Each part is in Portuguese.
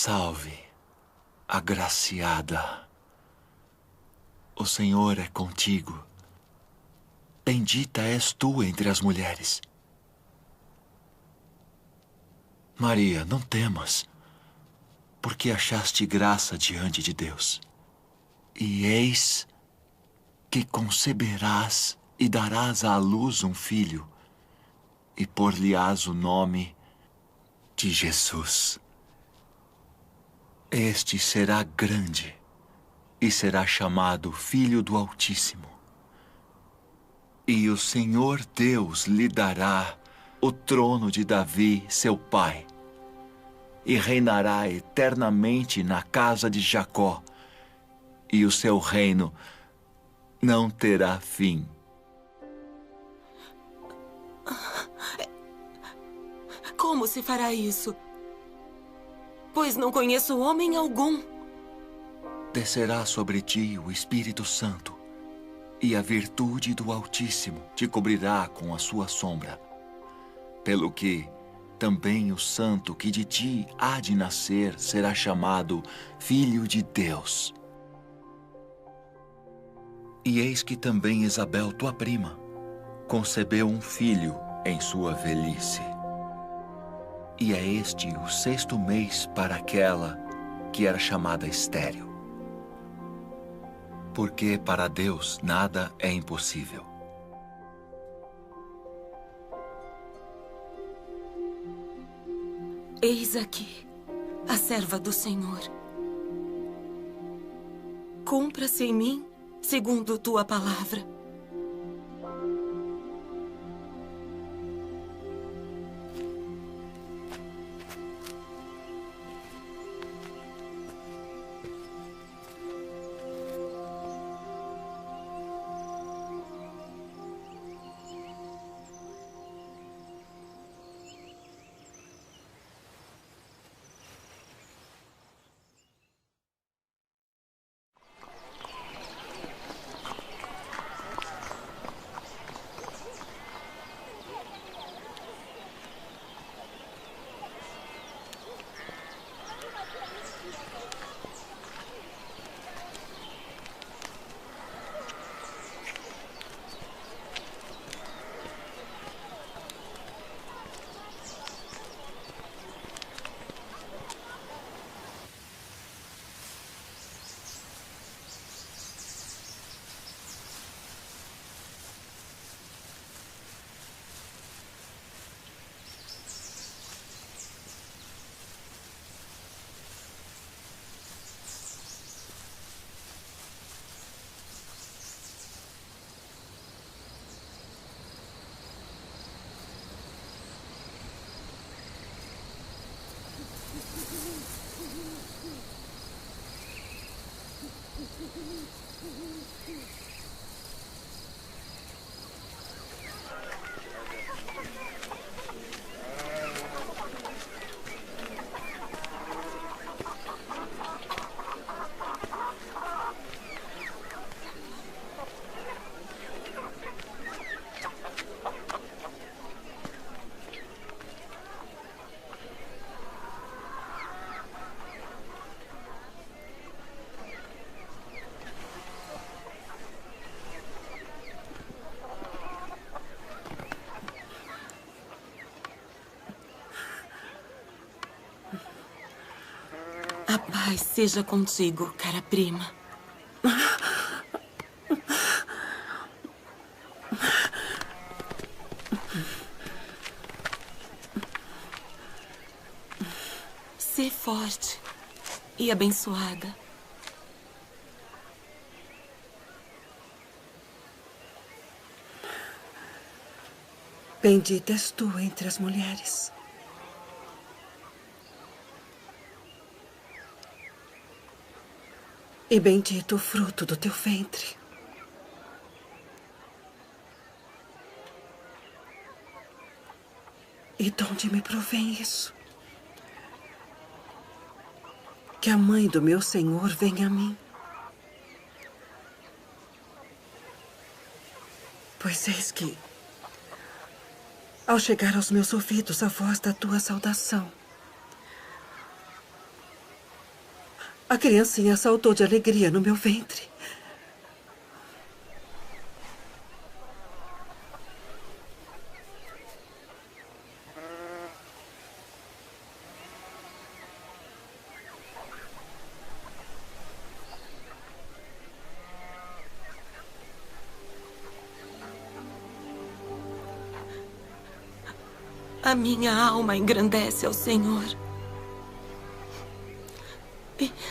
Salve, agraciada. O Senhor é contigo. Bendita és tu entre as mulheres. Maria, não temas, porque achaste graça diante de Deus. E eis que conceberás e darás à luz um filho, e por-lhe-ás o nome de Jesus. Este será grande e será chamado Filho do Altíssimo. E o Senhor Deus lhe dará o trono de Davi, seu pai, e reinará eternamente na casa de Jacó, e o seu reino não terá fim. Como se fará isso? Pois não conheço homem algum. Descerá sobre ti o Espírito Santo, e a virtude do Altíssimo te cobrirá com a sua sombra. Pelo que também o santo que de ti há de nascer será chamado Filho de Deus. E eis que também Isabel, tua prima, concebeu um filho em sua velhice. E é este o 6º mês para aquela que era chamada estéril. Porque para Deus nada é impossível. Eis aqui a serva do Senhor. Cumpra-se em mim segundo tua palavra. A paz seja contigo, cara prima. Sê forte e abençoada. Bendita és tu entre as mulheres. E bendito o fruto do teu ventre. E de onde me provém isso? Que a mãe do meu Senhor venha a mim. Pois eis que, ao chegar aos meus ouvidos a voz da tua saudação, A criancinha saltou de alegria no meu ventre. A minha alma engrandece ao Senhor.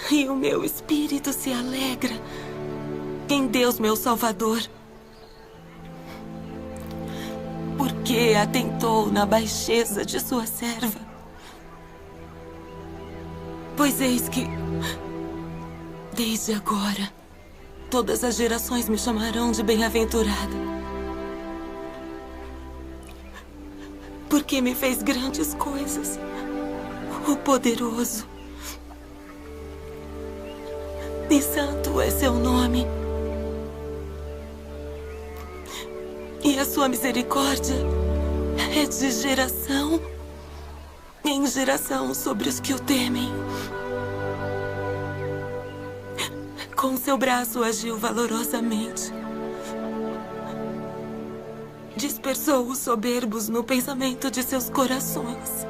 E o meu espírito se alegra em Deus, meu Salvador. Porque atentou na baixeza de sua serva. Pois eis que, desde agora, todas as gerações me chamarão de bem-aventurada. Porque me fez grandes coisas, o poderoso. E santo é seu nome. E a sua misericórdia é de geração em geração sobre os que o temem. Com seu braço agiu valorosamente. Dispersou os soberbos no pensamento de seus corações.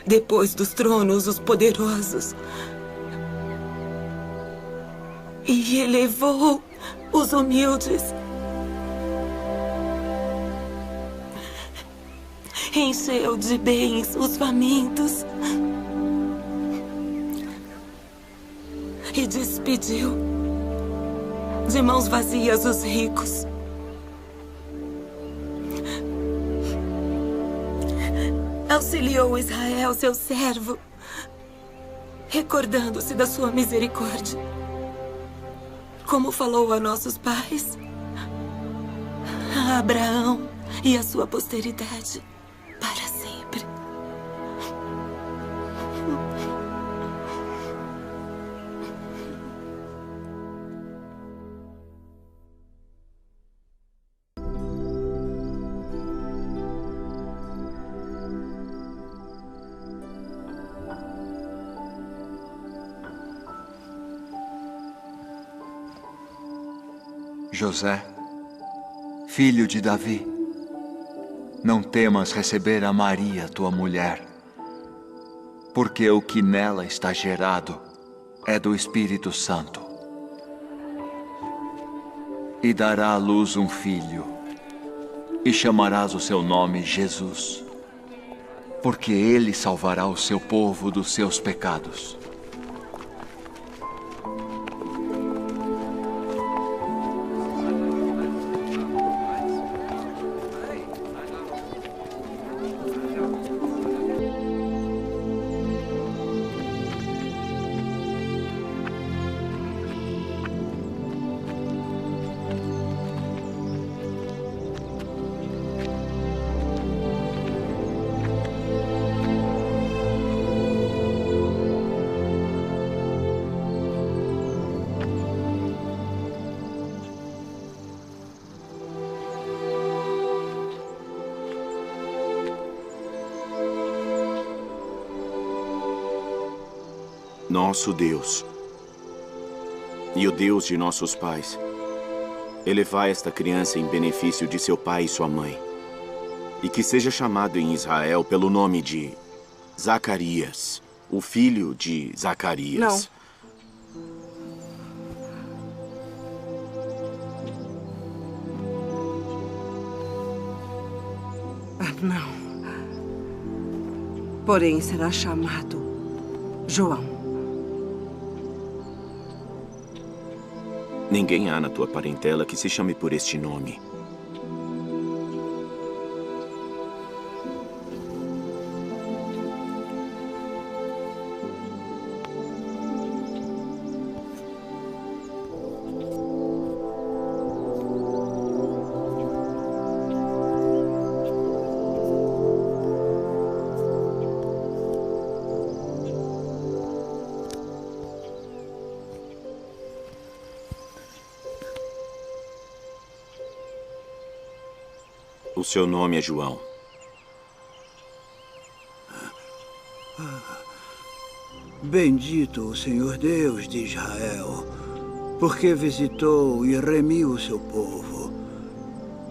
Depois dos tronos, os poderosos. E elevou os humildes. Encheu de bens os famintos. E despediu de mãos vazias os ricos. Auxiliou Israel, seu servo, recordando-se da sua misericórdia, como falou a nossos pais, a Abraão e a sua posteridade para sempre. José, filho de Davi, não temas receber a Maria, tua mulher, porque o que nela está gerado é do Espírito Santo. E dará à luz um filho, e chamarás o seu nome Jesus, porque ele salvará o seu povo dos seus pecados. Nosso Deus e o Deus de nossos pais, elevai esta criança em benefício de seu pai e sua mãe, e que seja chamado em Israel pelo nome de Zacarias, o filho de Zacarias. Não. Porém, será chamado João. Ninguém há na tua parentela que se chame por este nome. O seu nome é João. Bendito o Senhor Deus de Israel, porque visitou e remiu o seu povo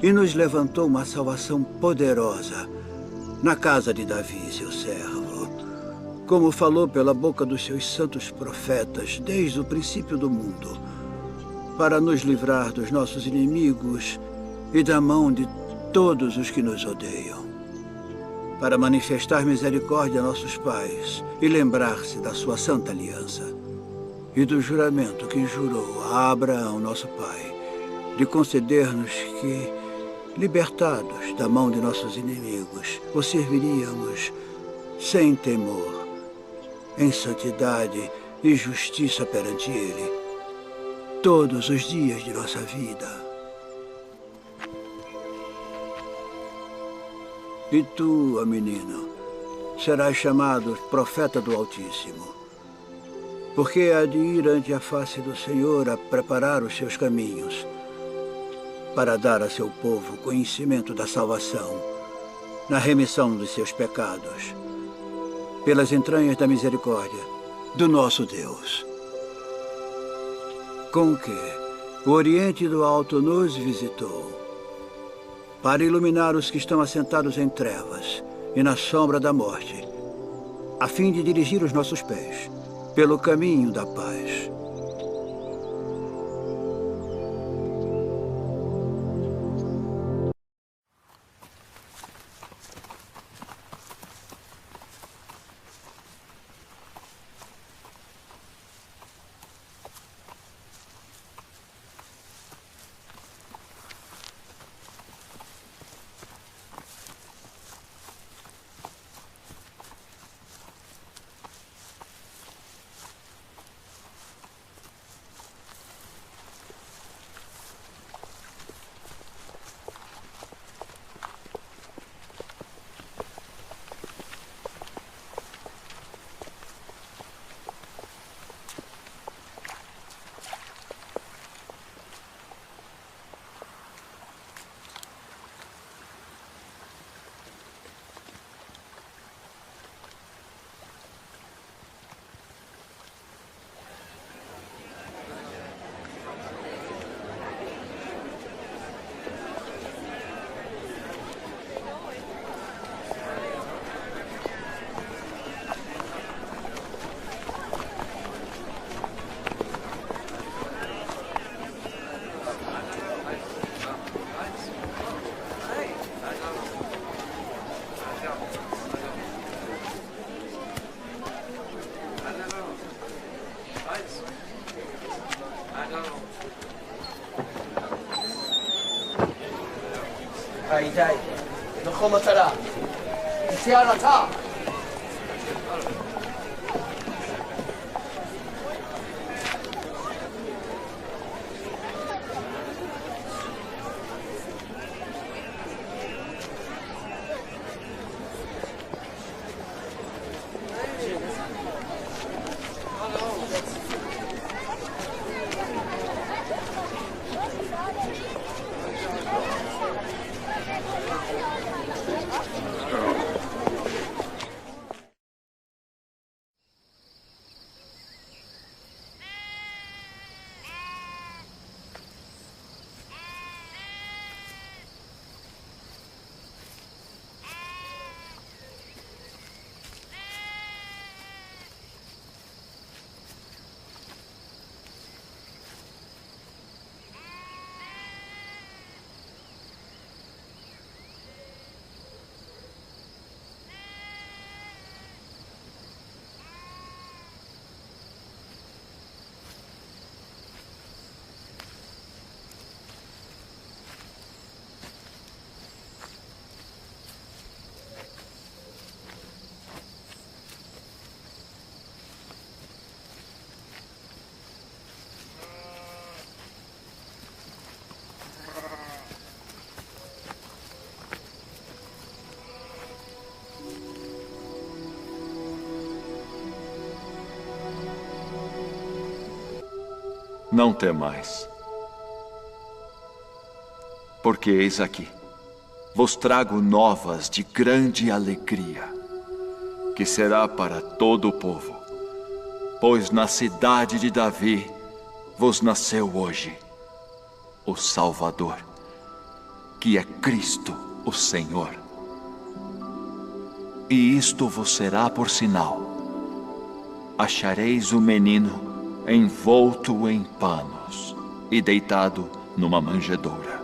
e nos levantou uma salvação poderosa na casa de Davi, seu servo, como falou pela boca dos seus santos profetas desde o princípio do mundo, para nos livrar dos nossos inimigos e da mão de todos os que nos odeiam, para manifestar misericórdia a nossos pais e lembrar-se da sua santa aliança e do juramento que jurou a Abraão, nosso pai, de conceder-nos que, libertados da mão de nossos inimigos, o serviríamos sem temor, em santidade e justiça perante Ele, todos os dias de nossa vida. E tu, ó menino, serás chamado profeta do Altíssimo, porque há de ir ante a face do Senhor a preparar os seus caminhos, para dar a seu povo conhecimento da salvação, na remissão dos seus pecados, pelas entranhas da misericórdia do nosso Deus. Com que o Oriente do Alto nos visitou, para iluminar os que estão assentados em trevas e na sombra da morte, a fim de dirigir os nossos pés pelo caminho da paz. הידי, נכון מטרה, תציע רתה. Não temais, porque eis aqui, vos trago novas de grande alegria, que será para todo o povo. pois na cidade de Davi vos nasceu hoje o Salvador, que é Cristo, o Senhor. E isto vos será por sinal: achareis o menino envolto em panos e deitado numa manjedoura.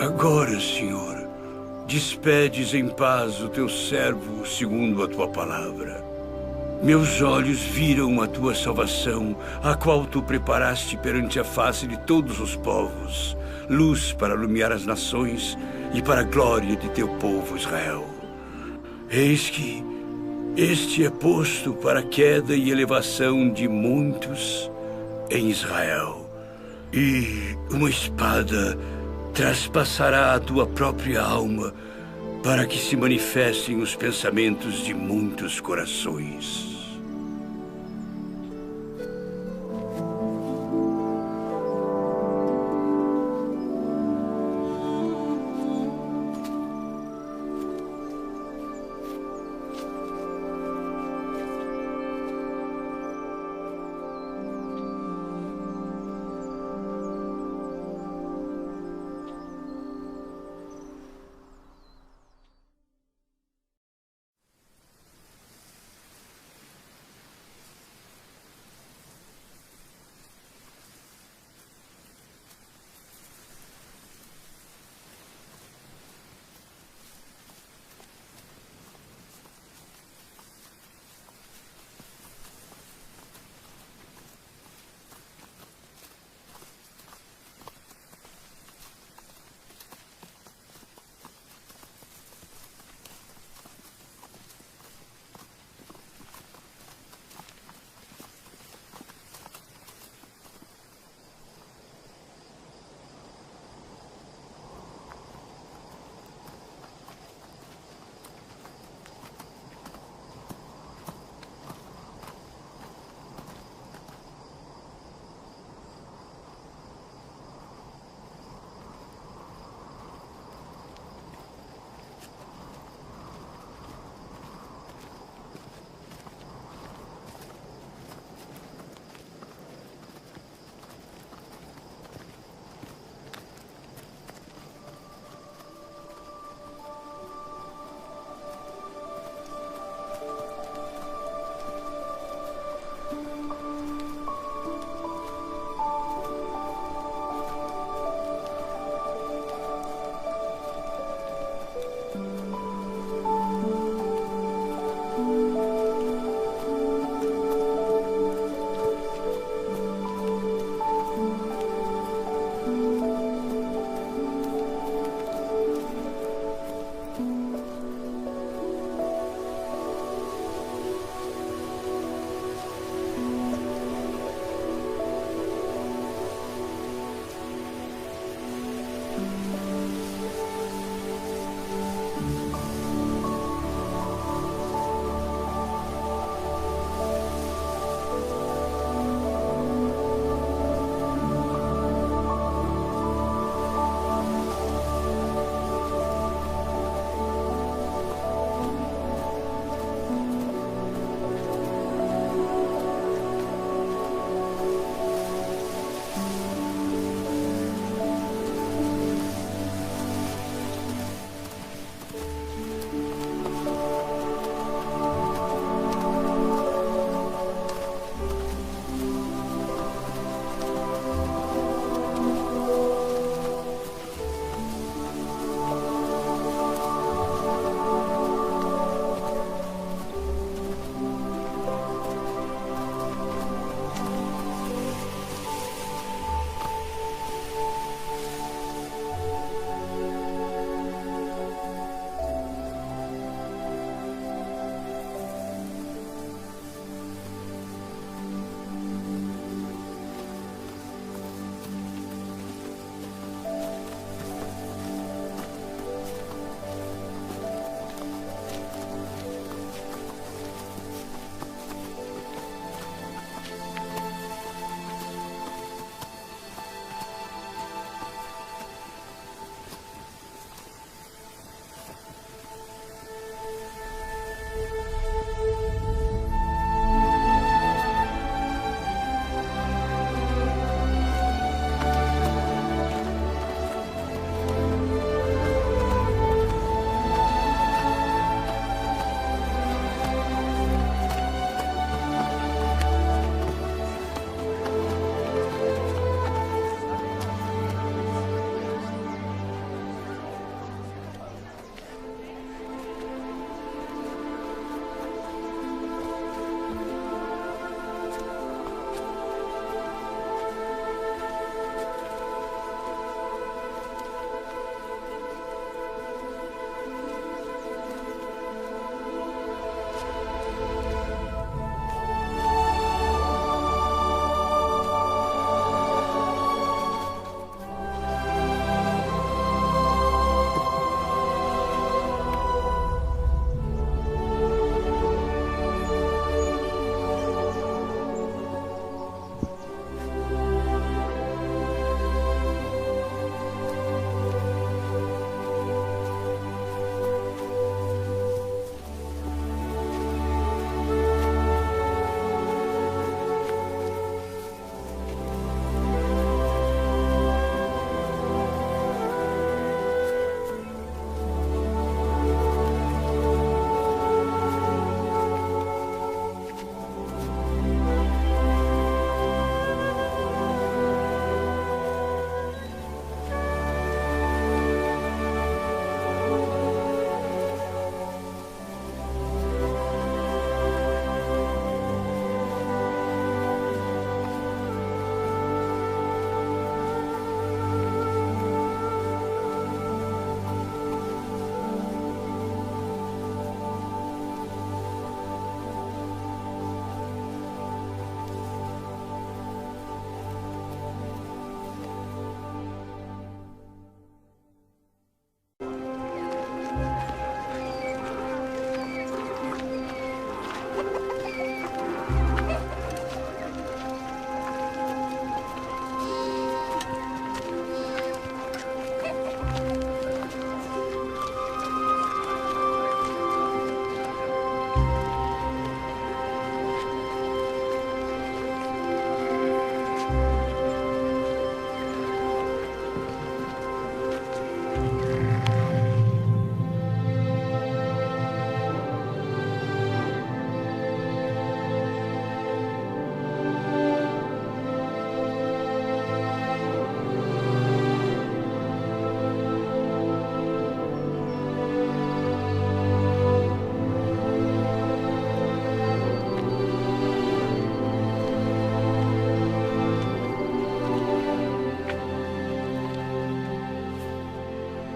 Agora, Senhor, despedes em paz o teu servo segundo a tua palavra. Meus olhos viram a tua salvação, a qual tu preparaste perante a face de todos os povos, luz para iluminar as nações e para a glória de teu povo Israel. Eis que este é posto para a queda e elevação de muitos em Israel, e uma espada traspassará a tua própria alma para que se manifestem os pensamentos de muitos corações.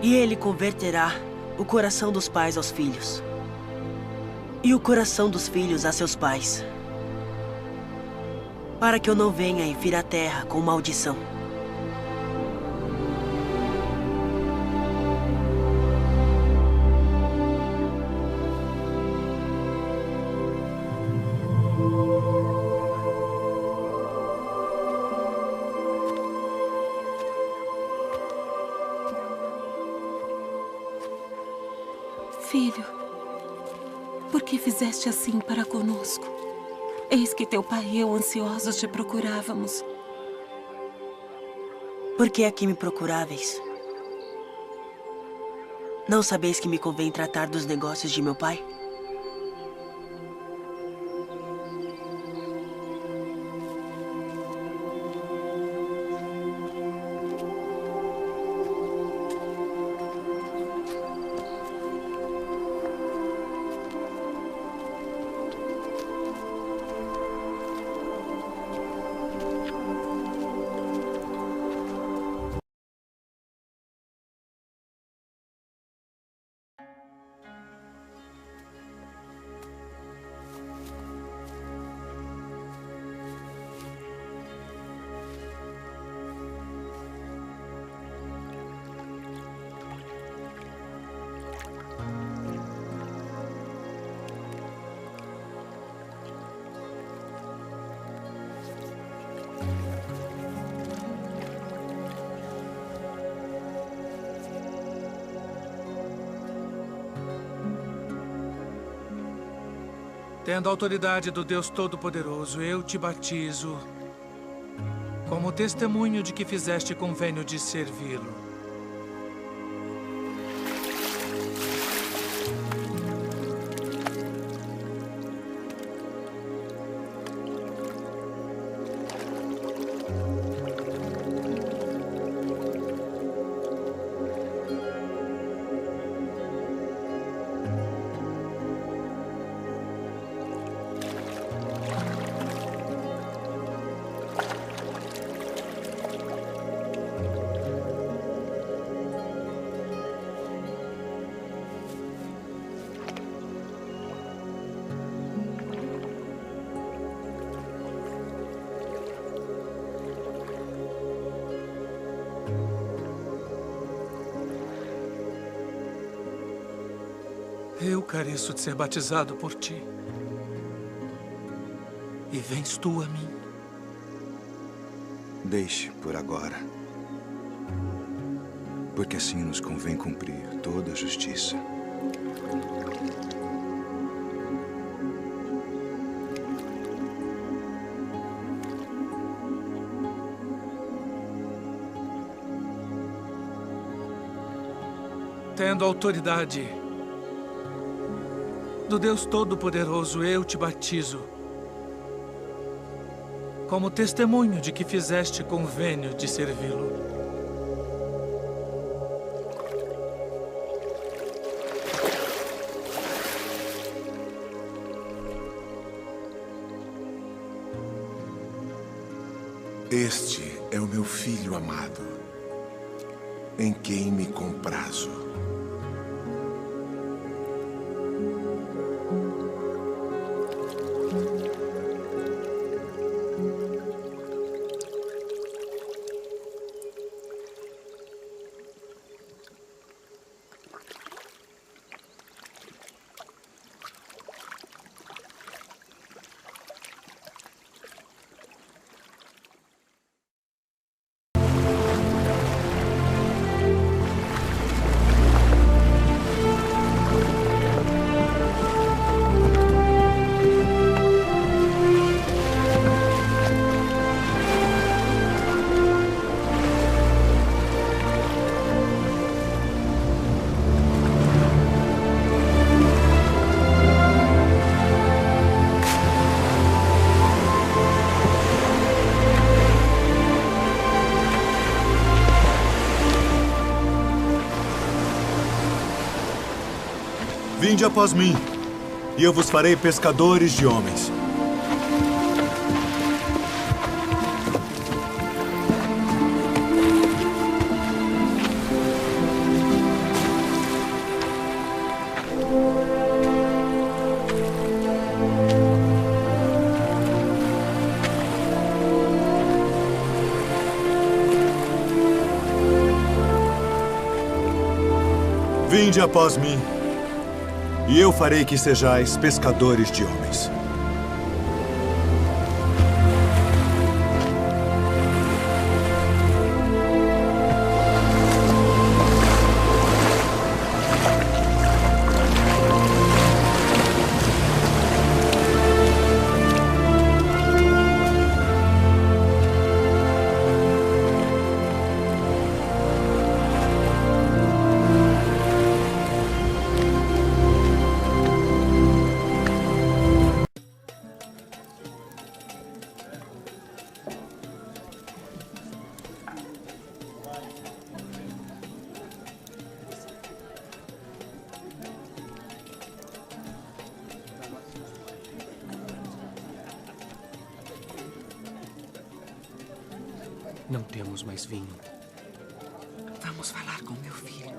E ele converterá o coração dos pais aos filhos, e o coração dos filhos a seus pais, para que eu não venha e fira a terra com maldição. Filho, por que fizeste assim para conosco? Eis que teu pai e eu ansiosos te procurávamos. Por que aqui me procuráveis? Não sabeis que me convém tratar dos negócios de meu pai? Tendo a autoridade do Deus Todo-Poderoso, eu te batizo como testemunho de que fizeste convênio de servi-lo. Eu careço de ser batizado por ti. E vens tu a mim. Deixe por agora. Porque assim nos convém cumprir toda a justiça. Tendo autoridade do Deus Todo-Poderoso, eu te batizo como testemunho de que fizeste convênio de servi-lo. Este é o meu filho amado, em quem me comprazo. Vinde após mim, e eu vos farei pescadores de homens. Vinde após mim, e eu farei que sejais pescadores de homens. Não temos mais vinho. Vamos falar com meu filho.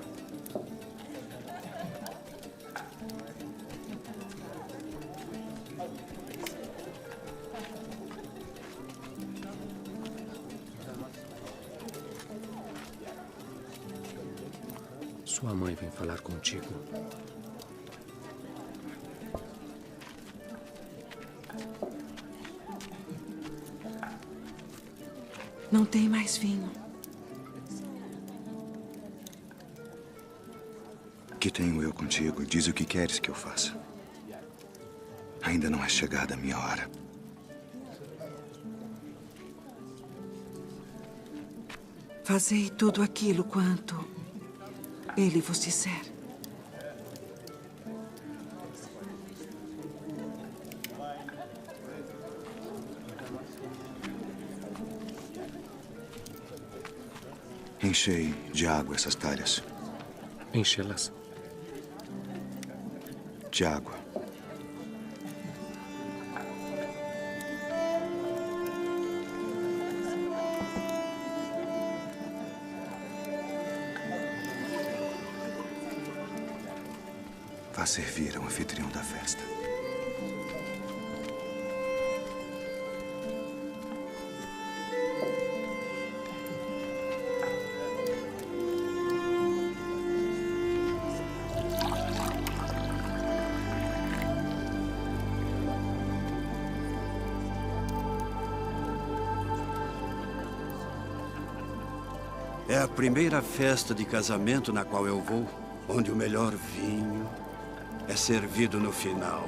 Sua mãe vem falar contigo. Não tem mais vinho. Que tenho eu contigo? Diz o que queres que eu faça. Ainda não é chegada a minha hora. Fazei tudo aquilo quanto ele vos disser. Enchei de água essas talhas. Enchê-las. De água. Vá servir ao anfitrião da festa. É a primeira festa de casamento na qual eu vou, onde o melhor vinho é servido no final.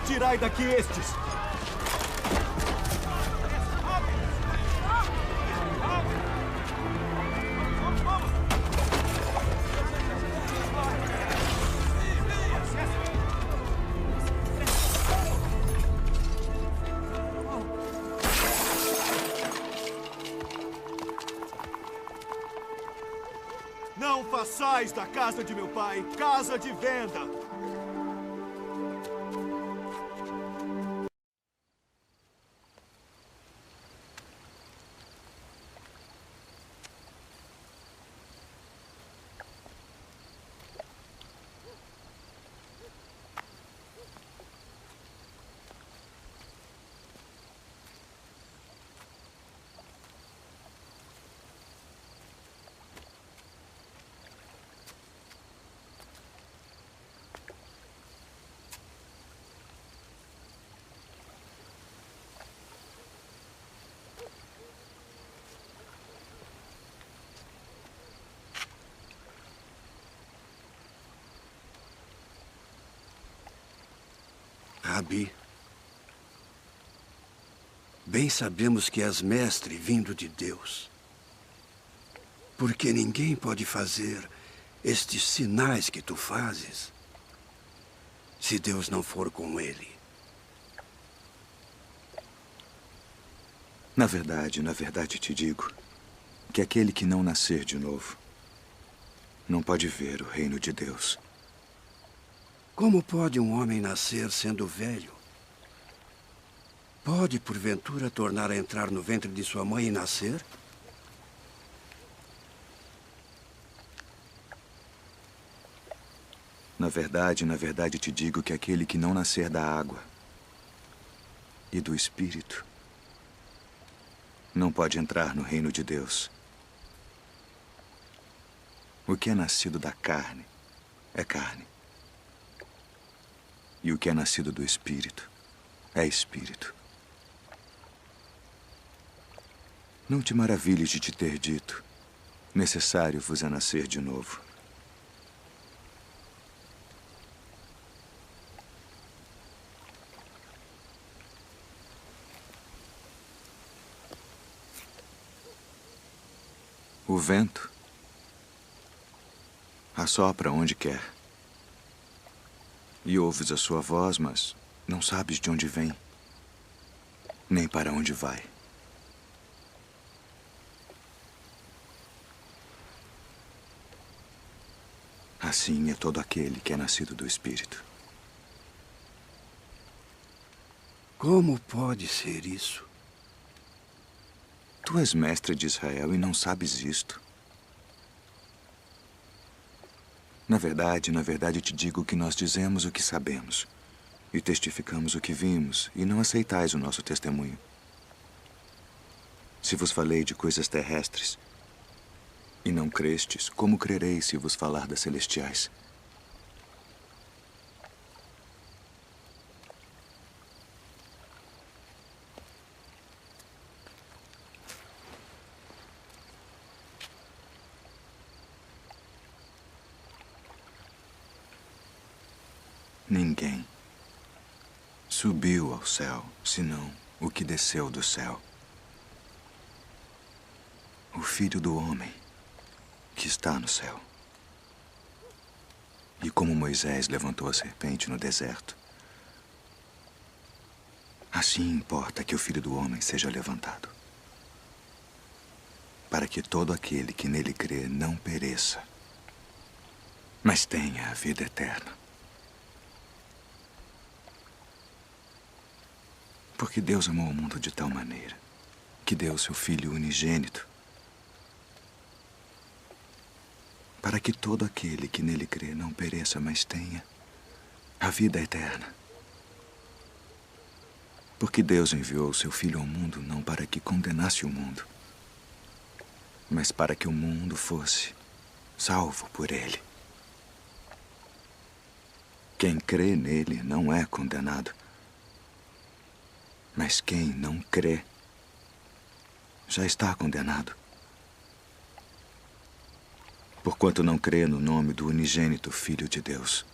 Tirai daqui estes! Não façais da casa de meu pai casa de venda! Rabi, Bem sabemos que és mestre vindo de Deus. Porque ninguém pode fazer estes sinais que tu fazes se Deus não for com ele. Na verdade te digo que aquele que não nascer de novo não pode ver o reino de Deus. Como pode um homem nascer sendo velho? Pode, porventura, tornar a entrar no ventre de sua mãe e nascer? Na verdade te digo que aquele que não nascer da água e do Espírito não pode entrar no reino de Deus. O que é nascido da carne é carne. E o que é nascido do Espírito é Espírito. Não te maravilhes de te ter dito: necessário vos é nascer de novo. O vento assopra onde quer. E ouves a sua voz, mas não sabes de onde vem, nem para onde vai. Assim é todo aquele que é nascido do Espírito. Como pode ser isso? Tu és mestre de Israel e não sabes isto. Na verdade te digo que nós dizemos o que sabemos e testificamos o que vimos, e não aceitais o nosso testemunho. Se vos falei de coisas terrestres e não crestes, como crereis se vos falar das celestiais? Ninguém subiu ao céu, senão o que desceu do céu. O Filho do Homem que está no céu. E como Moisés levantou a serpente no deserto, assim importa que o Filho do Homem seja levantado, para que todo aquele que nele crê não pereça, mas tenha a vida eterna. Porque Deus amou o mundo de tal maneira que deu seu Filho unigênito, para que todo aquele que nele crê não pereça, mas tenha a vida eterna. Porque Deus enviou o seu Filho ao mundo não para que condenasse o mundo, mas para que o mundo fosse salvo por ele. Quem crê nele não é condenado, mas quem não crê já está condenado, porquanto não crê no nome do unigênito Filho de Deus.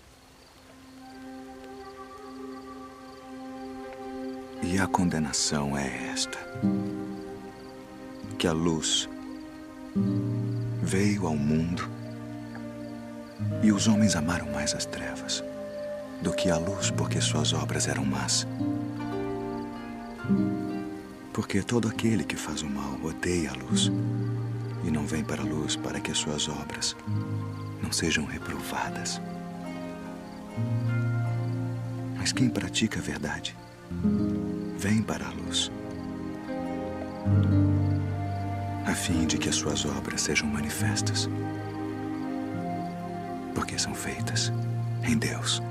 E a condenação é esta: que a luz veio ao mundo e os homens amaram mais as trevas do que a luz, porque suas obras eram más. Porque todo aquele que faz o mal odeia a luz e não vem para a luz, para que as suas obras não sejam reprovadas. Mas quem pratica a verdade vem para a luz, a fim de que as suas obras sejam manifestas, porque são feitas em Deus.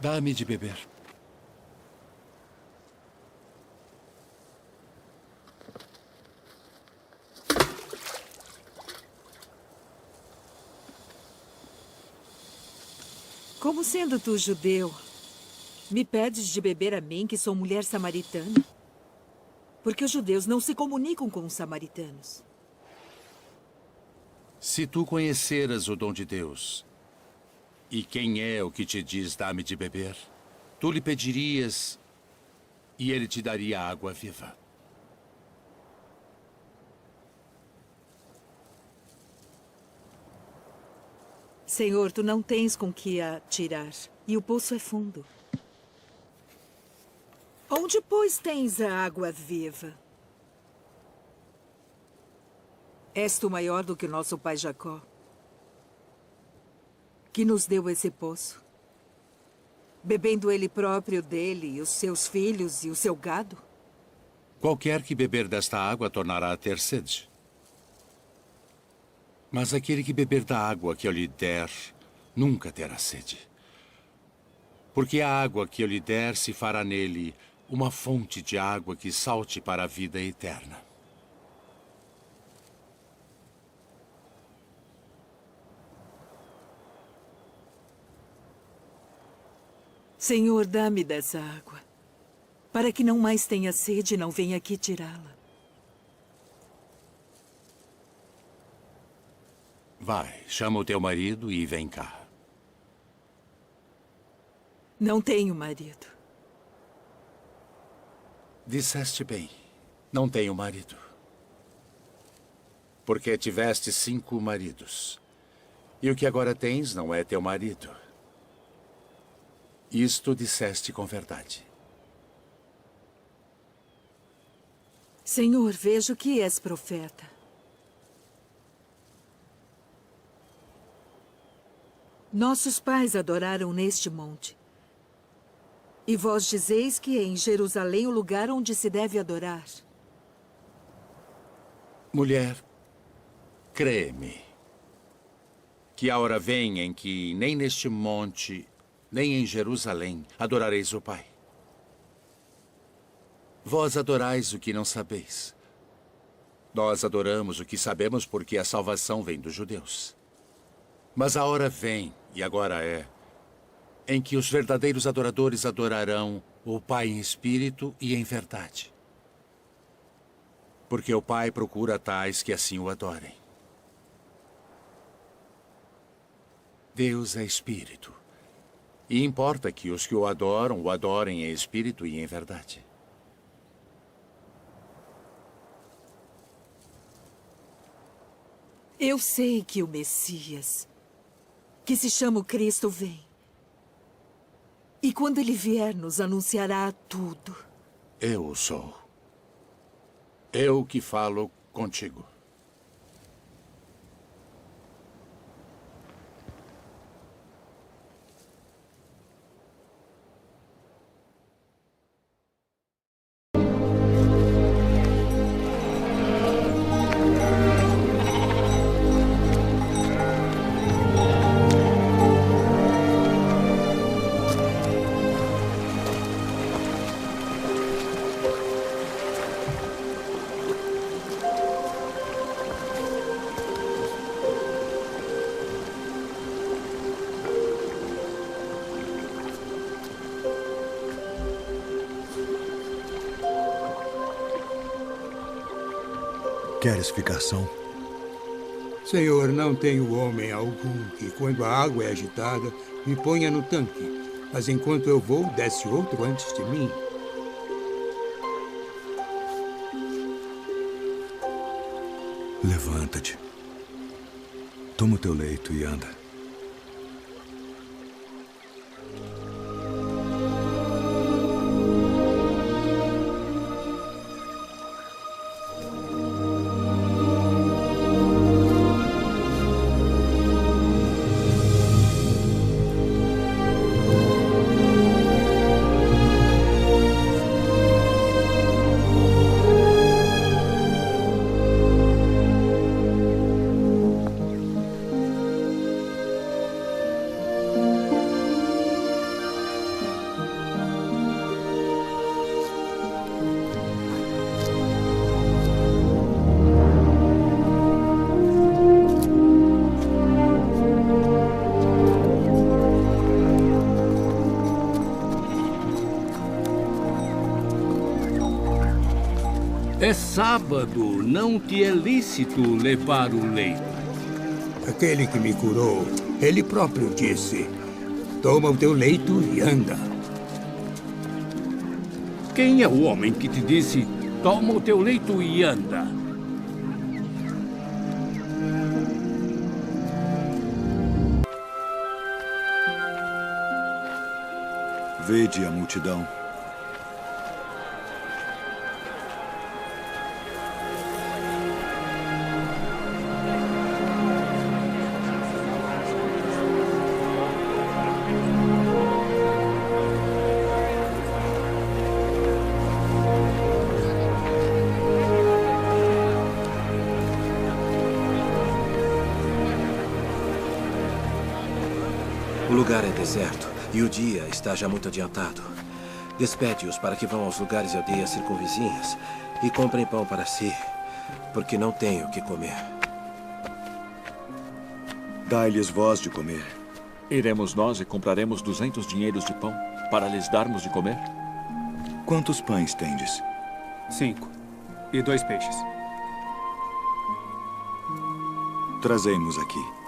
Dá-me de beber. Como sendo tu judeu, me pedes de beber a mim, que sou mulher samaritana? Porque os judeus não se comunicam com os samaritanos. Se tu conheceras o dom de Deus, e quem é o que te diz dá-me de beber, tu lhe pedirias e ele te daria água viva. Senhor, tu não tens com que a tirar, e o poço é fundo. Onde, pois, tens a água viva? És tu maior do que o nosso pai Jacó, que nos deu esse poço, bebendo ele próprio dele, e os seus filhos e o seu gado? Qualquer que beber desta água tornará a ter sede. Mas aquele que beber da água que eu lhe der, nunca terá sede. Porque a água que eu lhe der se fará nele uma fonte de água que salte para a vida eterna. Senhor, dá-me dessa água, para que não mais tenha sede e não venha aqui tirá-la. Vai, chama o teu marido e vem cá. Não tenho marido. Disseste bem, não tenho marido. Porque tiveste 5 maridos. E o que agora tens não é teu marido. Isto disseste com verdade. Senhor, vejo que és profeta. Nossos pais adoraram neste monte. E vós dizeis que é em Jerusalém o lugar onde se deve adorar. Mulher, crê-me, que a hora vem em que nem neste monte, nem em Jerusalém adorareis o Pai. Vós adorais o que não sabeis. Nós adoramos o que sabemos porque a salvação vem dos judeus. Mas a hora vem, e agora é, em que os verdadeiros adoradores adorarão o Pai em espírito e em verdade. Porque o Pai procura tais que assim o adorem. Deus é espírito. E importa que os que o adorem em espírito e em verdade. Eu sei que o Messias, que se chama o Cristo, vem. E quando ele vier, nos anunciará tudo. Eu o sou. Eu que falo contigo. Queres ficação? Senhor, não tenho homem algum que, quando a água é agitada, me ponha no tanque. Mas enquanto eu vou, desce outro antes de mim. Levanta-te. Toma o teu leito e anda. É sábado, não te é lícito levar o leito. Aquele que me curou, ele próprio disse: toma o teu leito e anda. Quem é o homem que te disse: toma o teu leito e anda? Vede a multidão. O lugar é deserto e o dia está já muito adiantado. Despede-os para que vão aos lugares e aldeias circunvizinhas e comprem pão para si, porque não têm o que comer. Dai-lhes voz de comer. Iremos nós e compraremos 200 dinheiros de pão para lhes darmos de comer? Quantos pães tendes? 5. E 2 peixes. Trazei-mos aqui.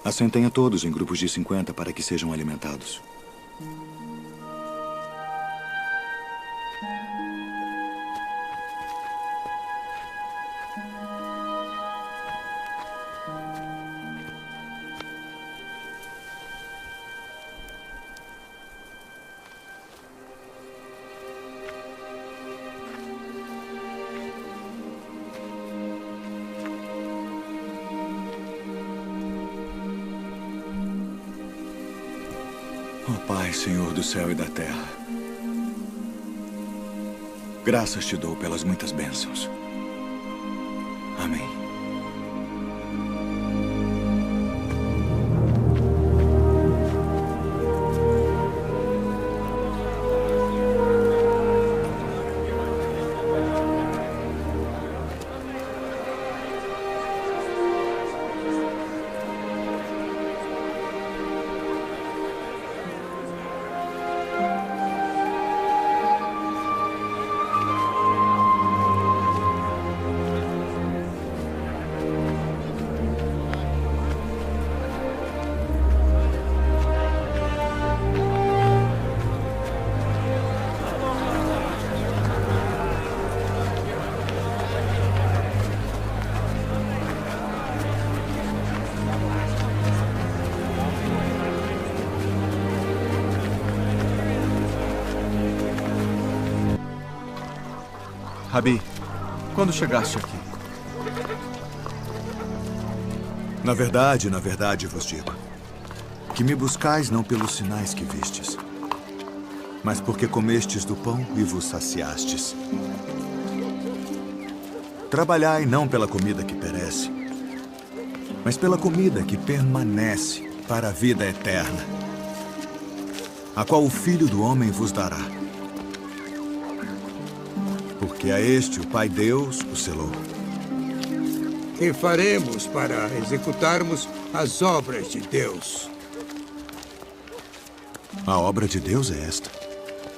Assentem a todos em grupos de 50 para que sejam alimentados. Ó Pai, Senhor do céu e da terra, graças te dou pelas muitas bênçãos. Amém. Rabi, quando chegaste aqui? Na verdade vos digo, que me buscais não pelos sinais que vistes, mas porque comestes do pão e vos saciastes. Trabalhai não pela comida que perece, mas pela comida que permanece para a vida eterna, a qual o Filho do Homem vos dará. Porque a este o Pai Deus o selou. Que faremos para executarmos as obras de Deus? A obra de Deus é esta,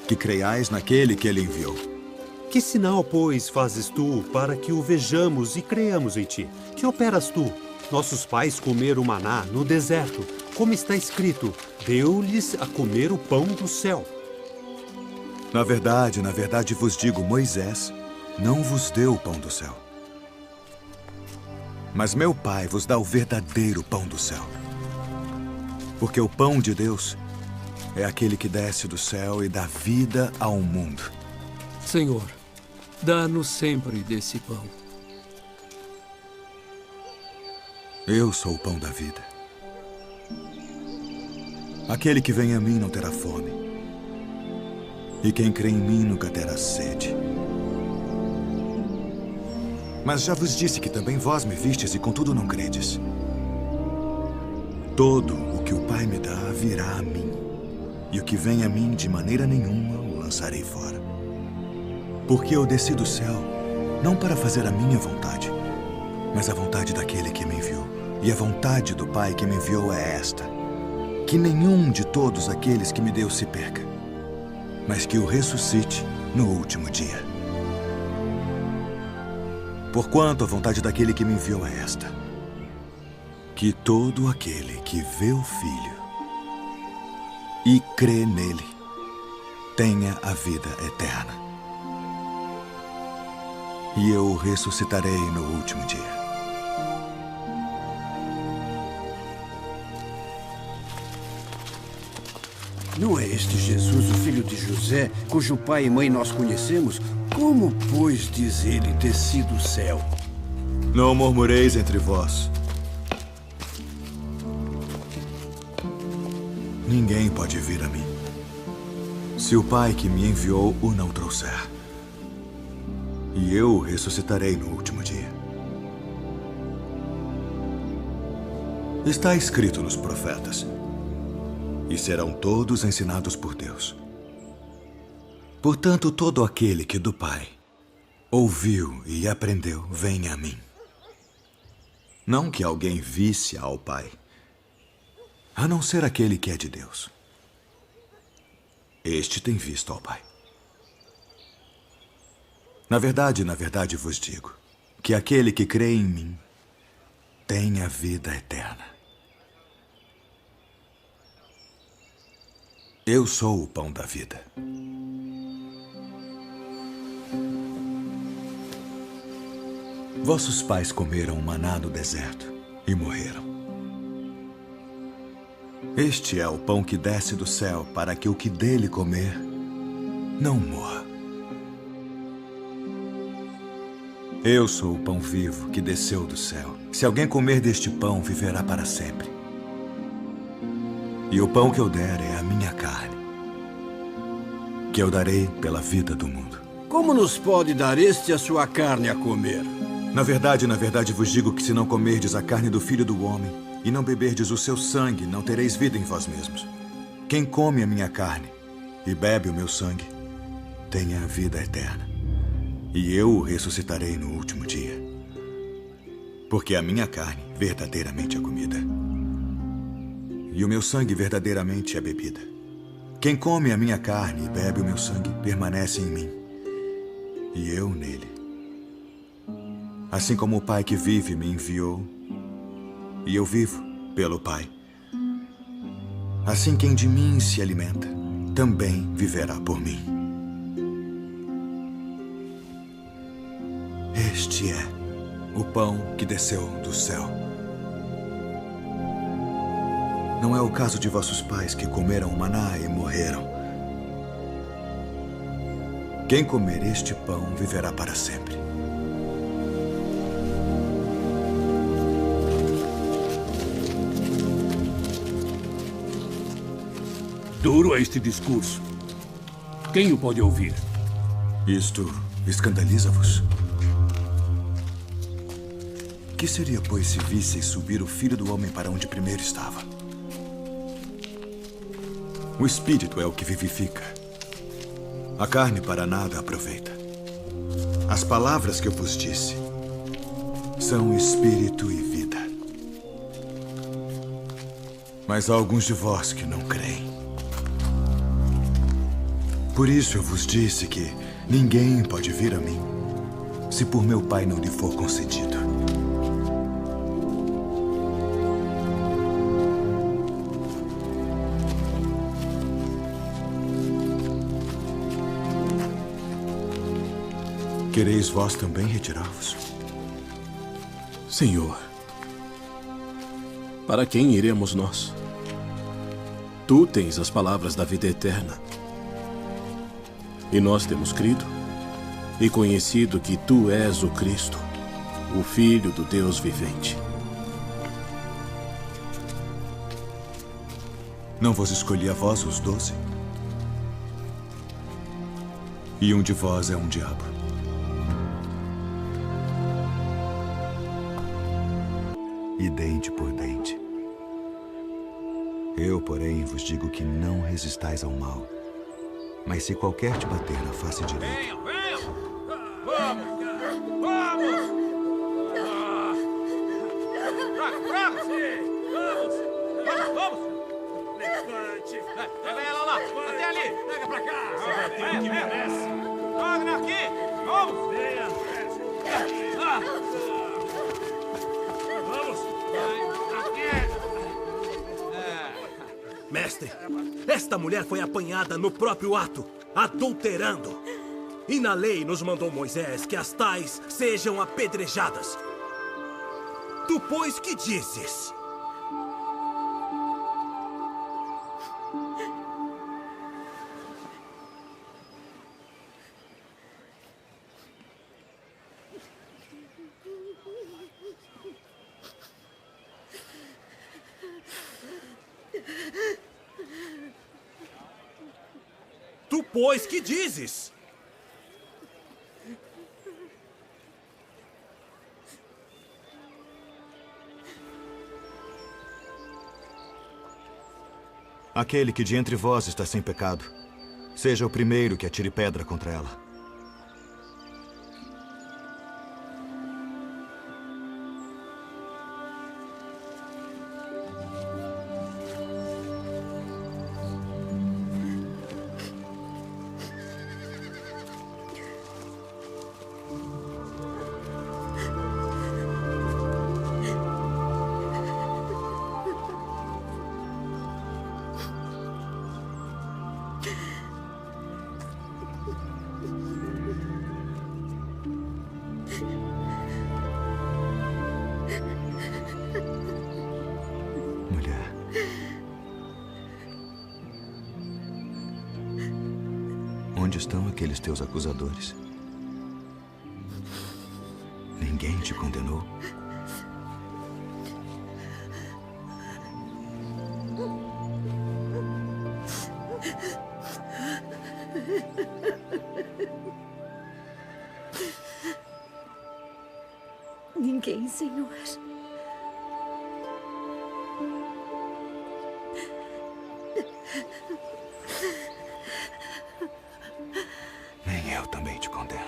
que creiais naquele que ele enviou. Que sinal, pois, fazes tu para que o vejamos e creiamos em ti? Que operas tu? Nossos pais comeram maná no deserto, como está escrito, deu-lhes a comer o pão do céu. Na verdade vos digo, Moisés não vos deu o pão do céu. Mas meu Pai vos dá o verdadeiro pão do céu. Porque o pão de Deus é aquele que desce do céu e dá vida ao mundo. Senhor, dá-nos sempre desse pão. Eu sou o pão da vida. Aquele que vem a mim não terá fome. E quem crê em mim nunca terá sede. Mas já vos disse que também vós me vistes e contudo não credes. Todo o que o Pai me dá virá a mim. E o que vem a mim de maneira nenhuma o lançarei fora. Porque eu desci do céu, não para fazer a minha vontade, mas a vontade daquele que me enviou. E a vontade do Pai que me enviou é esta: que nenhum de todos aqueles que me deu se perca, mas que o ressuscite no último dia. Porquanto a vontade daquele que me enviou é esta: que todo aquele que vê o Filho e crê nele tenha a vida eterna. E eu o ressuscitarei no último dia. Não é este Jesus, o filho de José, cujo pai e mãe nós conhecemos? Como, pois, diz ele, desci do céu? Não murmureis entre vós. Ninguém pode vir a mim, se o Pai que me enviou o não trouxer. E eu o ressuscitarei no último dia. Está escrito nos profetas: e serão todos ensinados por Deus. Portanto, todo aquele que do Pai ouviu e aprendeu, vem a mim. Não que alguém visse ao Pai, a não ser aquele que é de Deus. Este tem visto ao Pai. Na verdade vos digo que aquele que crê em mim tem a vida eterna. Eu sou o pão da vida. Vossos pais comeram maná no deserto e morreram. Este é o pão que desce do céu, para que o que dele comer não morra. Eu sou o pão vivo que desceu do céu. Se alguém comer deste pão, viverá para sempre. E o pão que eu der é a minha carne, que eu darei pela vida do mundo. Como nos pode dar este a sua carne a comer? Na verdade vos digo que se não comerdes a carne do Filho do Homem e não beberdes o seu sangue, não tereis vida em vós mesmos. Quem come a minha carne e bebe o meu sangue, tem a vida eterna. E eu o ressuscitarei no último dia. Porque a minha carne verdadeiramente é comida, e o meu sangue verdadeiramente é bebida. Quem come a minha carne e bebe o meu sangue permanece em mim, e eu nele. Assim como o Pai que vive me enviou, e eu vivo pelo Pai, assim quem de mim se alimenta também viverá por mim. Este é o pão que desceu do céu. Não é o caso de vossos pais que comeram o maná e morreram. Quem comer este pão viverá para sempre. Duro é este discurso. Quem o pode ouvir? Isto escandaliza-vos? Que seria, pois, se visseis subir o Filho do Homem para onde primeiro estava? O Espírito é o que vivifica. A carne para nada aproveita. As palavras que eu vos disse são Espírito e vida. Mas há alguns de vós que não creem. Por isso eu vos disse que ninguém pode vir a mim se por meu Pai não lhe for concedido. Quereis vós também retirar-vos? Senhor, para quem iremos nós? Tu tens as palavras da vida eterna. E nós temos crido e conhecido que tu és o Cristo, o Filho do Deus vivente. Não vos escolhi a vós os 12? E um de vós é um diabo. E dente por dente. Eu, porém, vos digo que não resistais ao mal. Mas se qualquer te bater na face direita... Venham! Vamos! Vamos! Vamos! Levante! Pega ela lá! Até ali! Pega pra cá! Você vai ter o que merece! Joga aqui! Vamos! Venha! Vamos! Mestre, esta mulher foi apanhada no próprio ato, adulterando. E na lei nos mandou Moisés que as tais sejam apedrejadas. Tu, pois, que dizes? Tu, pois, que dizes? Aquele que de entre vós está sem pecado, seja o primeiro que atire pedra contra ela. Onde estão aqueles teus acusadores? Ninguém te condenou? Ninguém, Senhor. Nem eu também te condeno.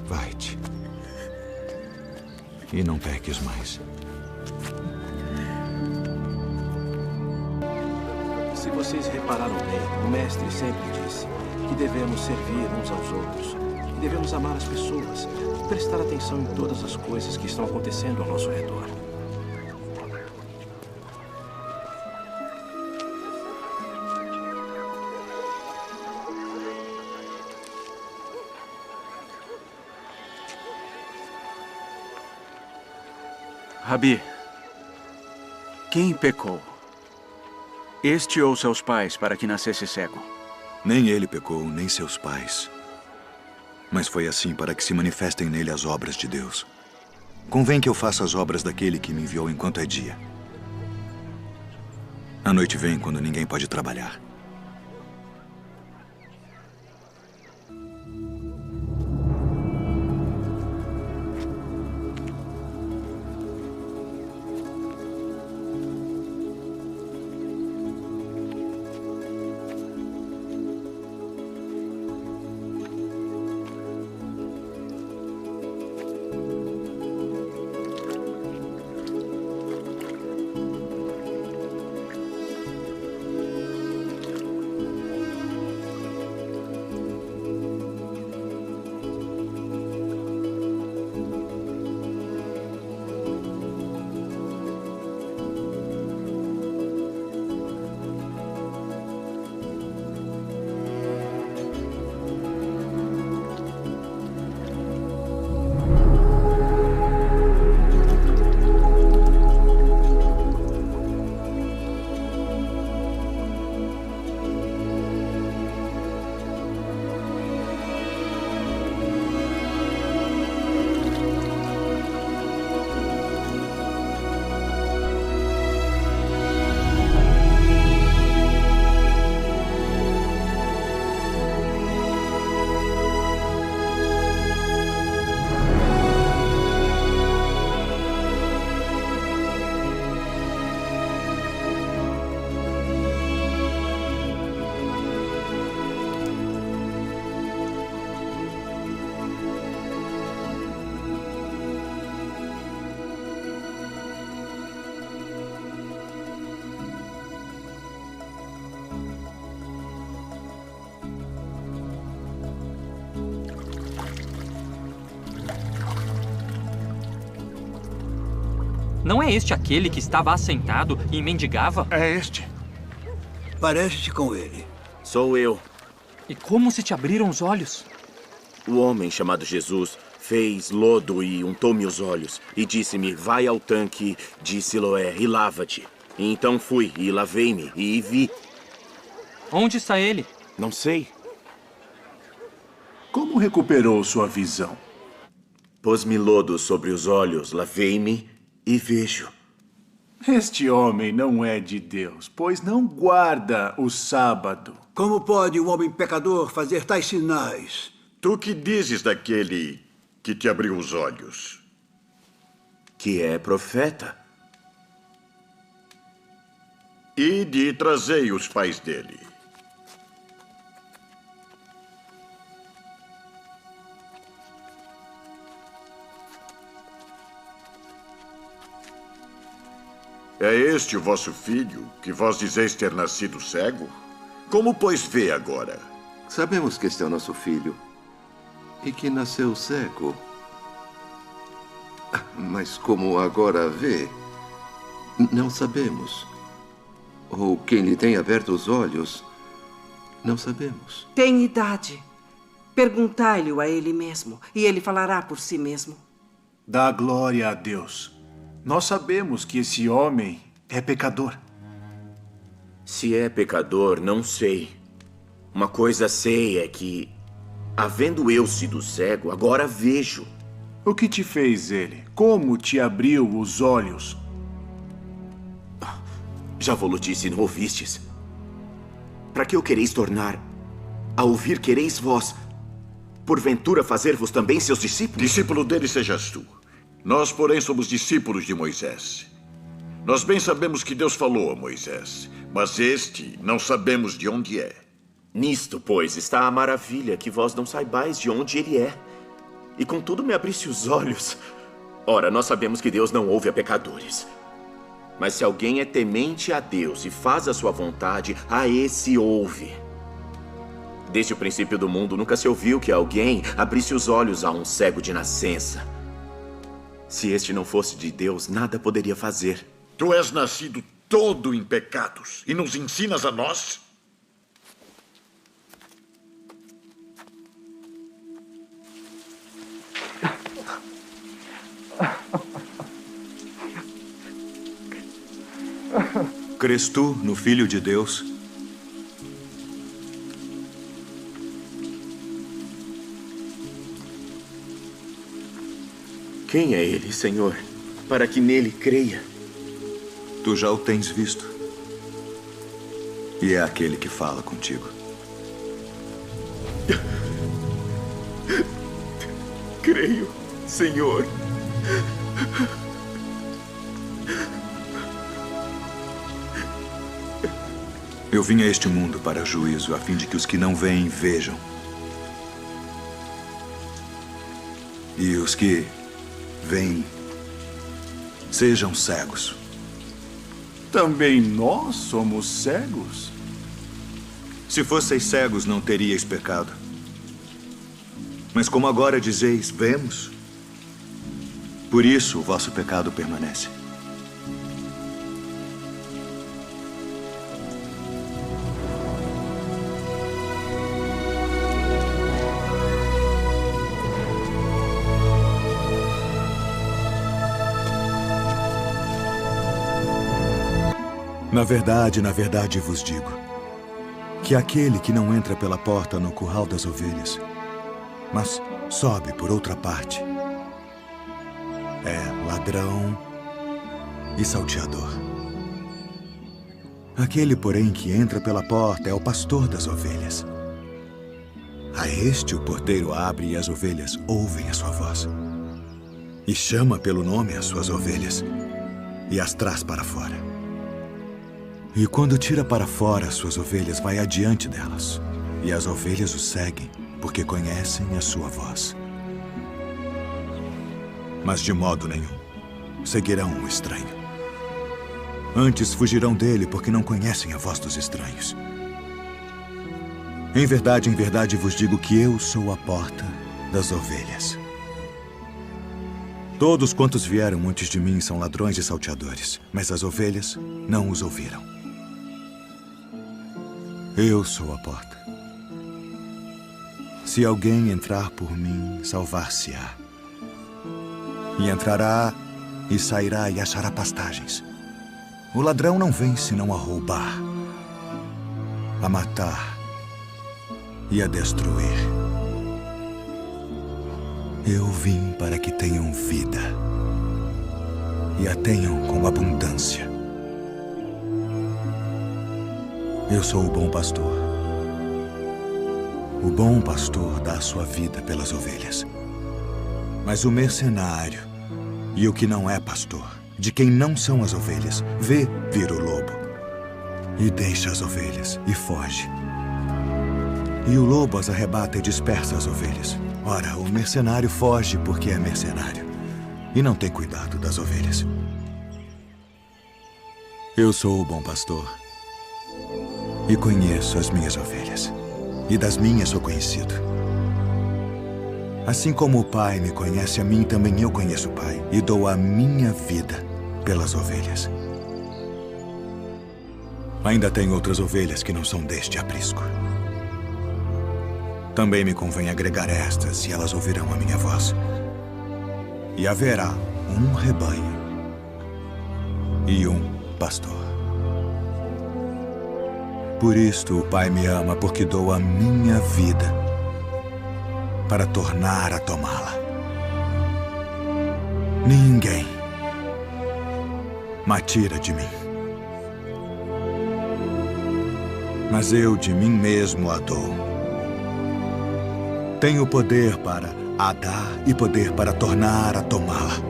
Vai-te. E não peques mais. Se vocês repararam bem, o mestre sempre disse que devemos servir uns aos outros, que devemos amar as pessoas, prestar atenção em todas as coisas que estão acontecendo ao nosso redor. Rabi, quem pecou? Este ou seus pais para que nascesse cego? Nem ele pecou, nem seus pais. Mas foi assim para que se manifestem nele as obras de Deus. Convém que eu faça as obras daquele que me enviou enquanto é dia. A noite vem quando ninguém pode trabalhar. Não é este aquele que estava assentado e mendigava? É este. Parece-te com ele. Sou eu. E como se te abriram os olhos? O homem chamado Jesus fez lodo e untou-me os olhos e disse-me, vai ao tanque de Siloé e lava-te. E então fui e lavei-me e vi. Onde está ele? Não sei. Como recuperou sua visão? Pôs-me lodo sobre os olhos, lavei-me e vejo. Este homem não é de Deus, pois não guarda o sábado. Como pode um homem pecador fazer tais sinais? Tu que dizes daquele que te abriu os olhos? Que é profeta. Ide e trazei os pais dele. É este o vosso filho, que vós dizeis ter nascido cego? Como, pois, vê agora? Sabemos que este é o nosso filho e que nasceu cego. Mas como agora vê, não sabemos. Ou quem lhe tem aberto os olhos, não sabemos. Tem idade. Perguntai-lhe-o a ele mesmo, e ele falará por si mesmo. Dá glória a Deus. Nós sabemos que esse homem é pecador. Se é pecador, não sei. Uma coisa sei é que, havendo eu sido cego, agora vejo. O que te fez ele? Como te abriu os olhos? Já vos disse, não ouvistes? Para que o quereis tornar? A ouvir quereis vós, porventura fazer-vos também seus discípulos? Discípulo dele sejas tu. Nós, porém, somos discípulos de Moisés. Nós bem sabemos que Deus falou a Moisés, mas este não sabemos de onde é. Nisto, pois, está a maravilha, que vós não saibais de onde ele é. E contudo me abriste os olhos. Ora, nós sabemos que Deus não ouve a pecadores. Mas se alguém é temente a Deus e faz a sua vontade, a esse ouve. Desde o princípio do mundo, nunca se ouviu que alguém abrisse os olhos a um cego de nascença. Se este não fosse de Deus, nada poderia fazer. Tu és nascido todo em pecados e nos ensinas a nós? Crês tu no Filho de Deus? Quem é ele, Senhor, para que nele creia? Tu já o tens visto. E é aquele que fala contigo. Creio, Senhor. Eu vim a este mundo para juízo, a fim de que os que não veem, vejam. E os que veem, sejam cegos. Também nós somos cegos? Se fosseis cegos, não teríeis pecado. Mas como agora dizeis, vemos, por isso o vosso pecado permanece. Na verdade vos digo, que aquele que não entra pela porta no curral das ovelhas, mas sobe por outra parte, é ladrão e salteador. Aquele, porém, que entra pela porta é o pastor das ovelhas. A este o porteiro abre e as ovelhas ouvem a sua voz. E chama pelo nome as suas ovelhas e as traz para fora. E quando tira para fora as suas ovelhas, vai adiante delas. E as ovelhas o seguem, porque conhecem a sua voz. Mas de modo nenhum seguirão o estranho. Antes fugirão dele, porque não conhecem a voz dos estranhos. Em verdade vos digo que eu sou a porta das ovelhas. Todos quantos vieram antes de mim são ladrões e salteadores, mas as ovelhas não os ouviram. Eu sou a porta. Se alguém entrar por mim, salvar-se-á. E entrará e sairá e achará pastagens. O ladrão não vem senão a roubar, a matar e a destruir. Eu vim para que tenham vida e a tenham com abundância. Eu sou o bom pastor. O bom pastor dá a sua vida pelas ovelhas. Mas o mercenário e o que não é pastor, de quem não são as ovelhas, vê vir o lobo e deixa as ovelhas e foge. E o lobo as arrebata e dispersa as ovelhas. Ora, o mercenário foge porque é mercenário e não tem cuidado das ovelhas. Eu sou o bom pastor e conheço as minhas ovelhas, e das minhas sou conhecido. Assim como o Pai me conhece a mim, também eu conheço o Pai, e dou a minha vida pelas ovelhas. Ainda tenho outras ovelhas que não são deste aprisco. Também me convém agregar estas, e elas ouvirão a minha voz. E haverá um rebanho e um pastor. Por isto o Pai me ama, porque dou a minha vida para tornar a tomá-la. Ninguém me tira de mim, mas eu de mim mesmo a dou. Tenho poder para a dar e poder para tornar a tomá-la.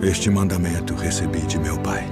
Este mandamento recebi de meu Pai.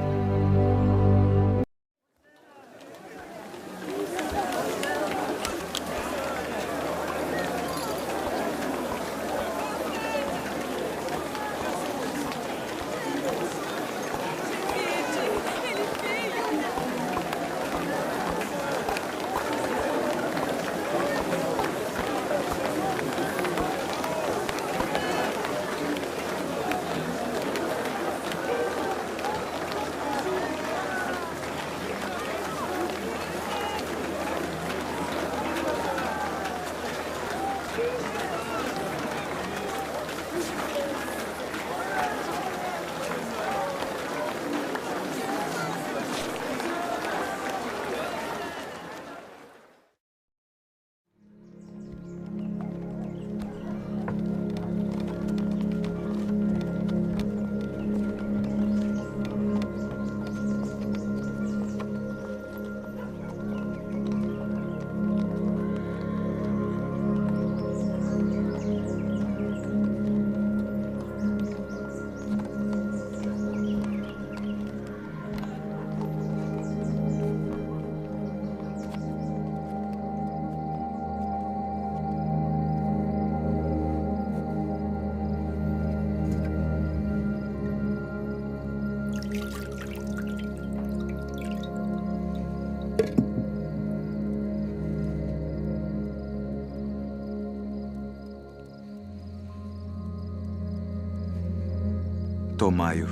Tomai-o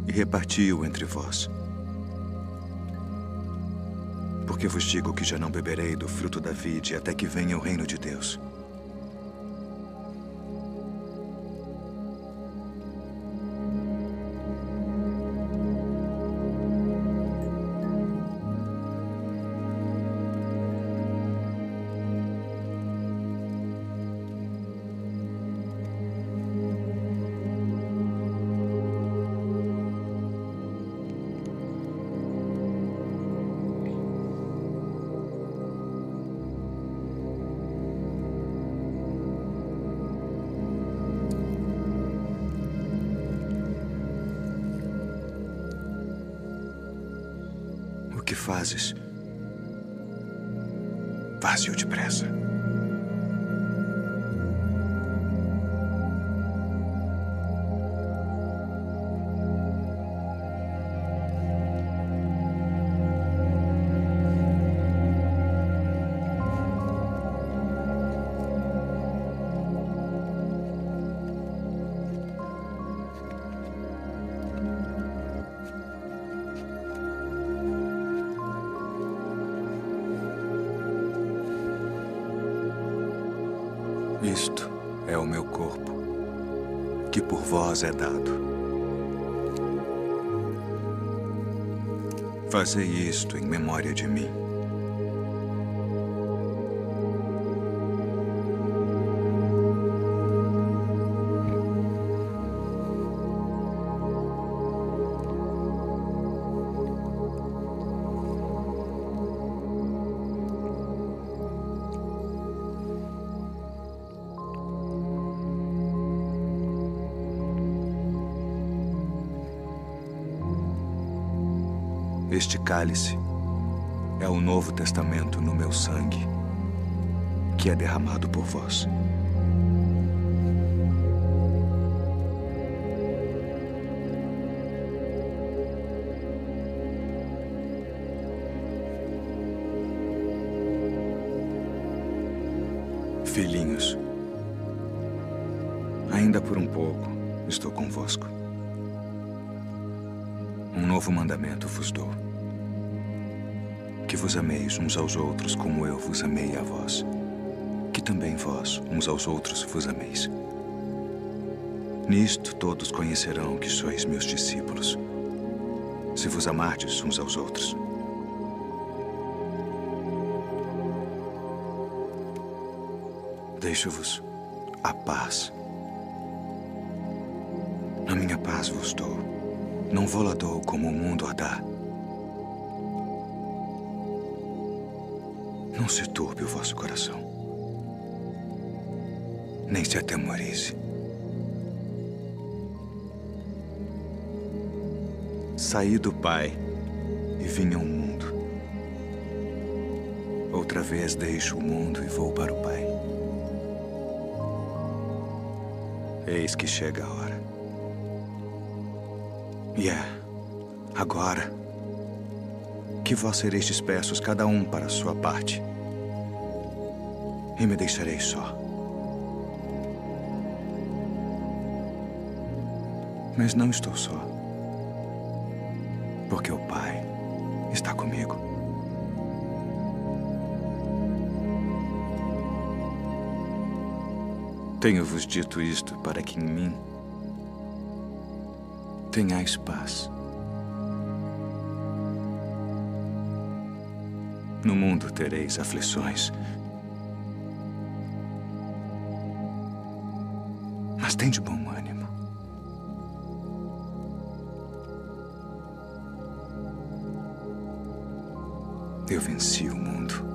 e reparti-o entre vós. Porque vos digo que já não beberei do fruto da vide até que venha o reino de Deus. O que fazes? Faze-o depressa. que por vós é dado. Fazei isto em memória de mim. Este cálice é o Novo Testamento no meu sangue, que é derramado por vós. Filhinhos, ainda por um pouco estou convosco. Um novo mandamento vos dou: que vos ameis uns aos outros como eu vos amei a vós, que também vós uns aos outros vos ameis. Nisto todos conhecerão que sois meus discípulos, se vos amardes uns aos outros. Deixo-vos a paz. A minha paz vos dou. Não vou-la dou como o mundo a dá. Não se turbe o vosso coração, nem se atemorize. Saí do Pai e vim ao mundo. Outra vez deixo o mundo e vou para o Pai. Eis que chega a hora. E é agora que vós sereis dispersos, cada um para a sua parte, e me deixareis só. Mas não estou só, porque o Pai está comigo. Tenho-vos dito isto para que em mim tenhais paz. No mundo tereis aflições, mas tende bom ânimo. Eu venci o mundo.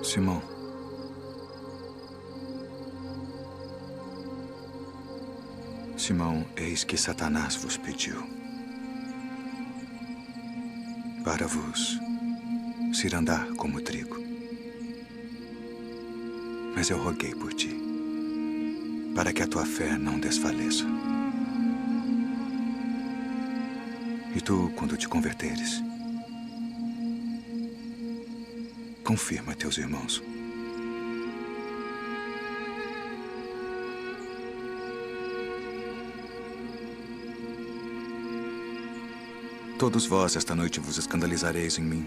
Simão, Simão, eis que Satanás vos pediu para vos cirandar como trigo. Mas eu roguei por ti, para que a tua fé não desfaleça. E tu, quando te converteres, confirma teus irmãos. Todos vós esta noite vos escandalizareis em mim.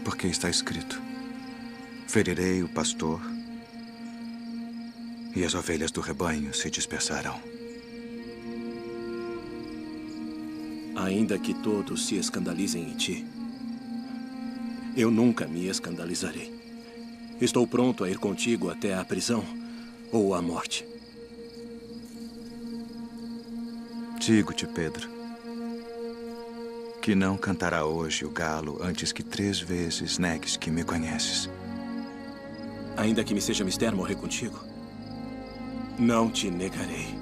Porque está escrito: ferirei o pastor e as ovelhas do rebanho se dispersarão. Ainda que todos se escandalizem em ti, eu nunca me escandalizarei. Estou pronto a ir contigo até a prisão ou a morte. Digo-te, Pedro, que não cantará hoje o galo antes que 3 vezes negues que me conheces. Ainda que me seja mister morrer contigo, não te negarei.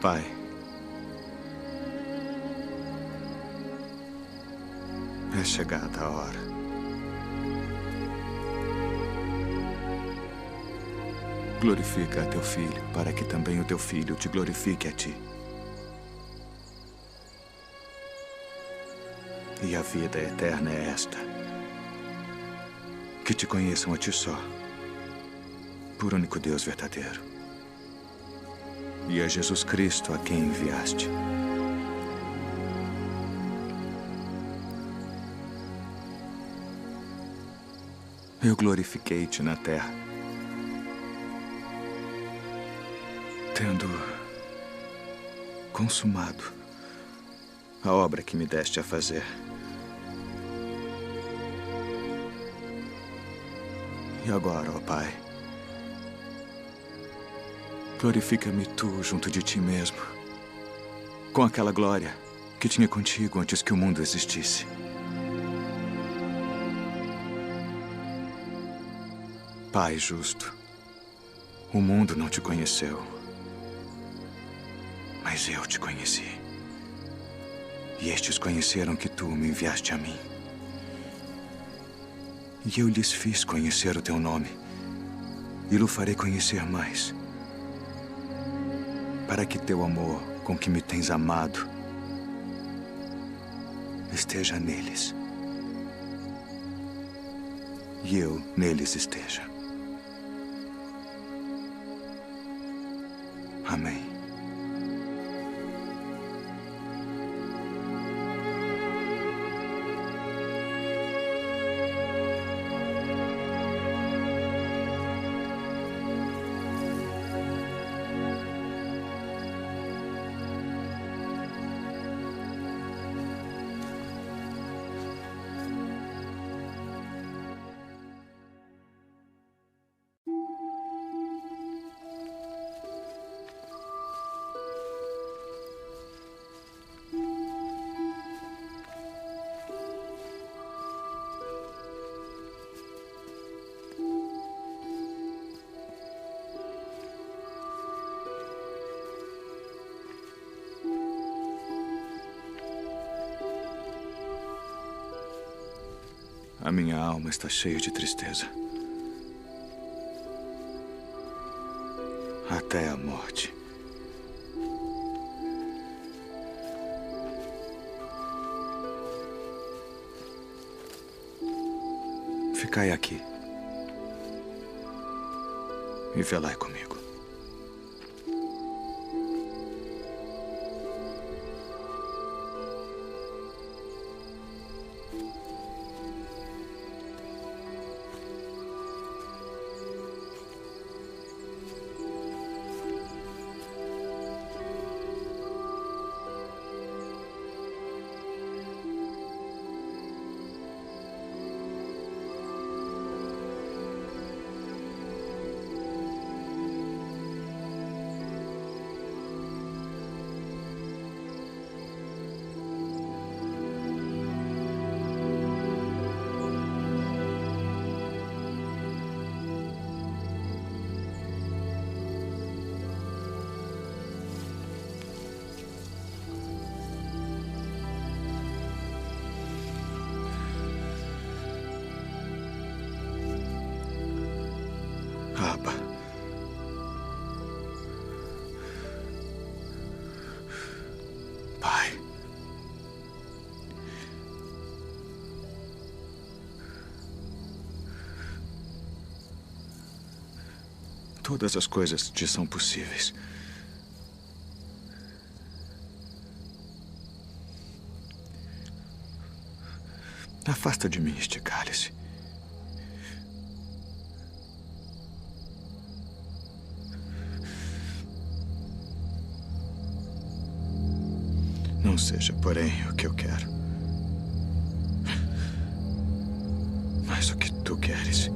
Pai, é chegada a hora. Glorifica a teu filho, para que também o teu filho te glorifique a ti. E a vida eterna é esta: que te conheçam a ti só, por único Deus verdadeiro, e a Jesus Cristo a quem enviaste. Eu glorifiquei-te na terra, tendo consumado a obra que me deste a fazer. E agora, ó Pai, glorifica-me tu junto de ti mesmo, com aquela glória que tinha contigo antes que o mundo existisse. Pai justo, o mundo não te conheceu, mas eu te conheci. E estes conheceram que tu me enviaste a mim. E eu lhes fiz conhecer o teu nome, e o farei conhecer mais, para que teu amor, com que me tens amado, esteja neles, e eu neles esteja. Amém. A minha alma está cheia de tristeza. Até a morte. Ficai aqui e velai comigo. Todas as coisas te são possíveis. Afasta de mim este cálice. Não seja, porém, o que eu quero, mas o que tu queres.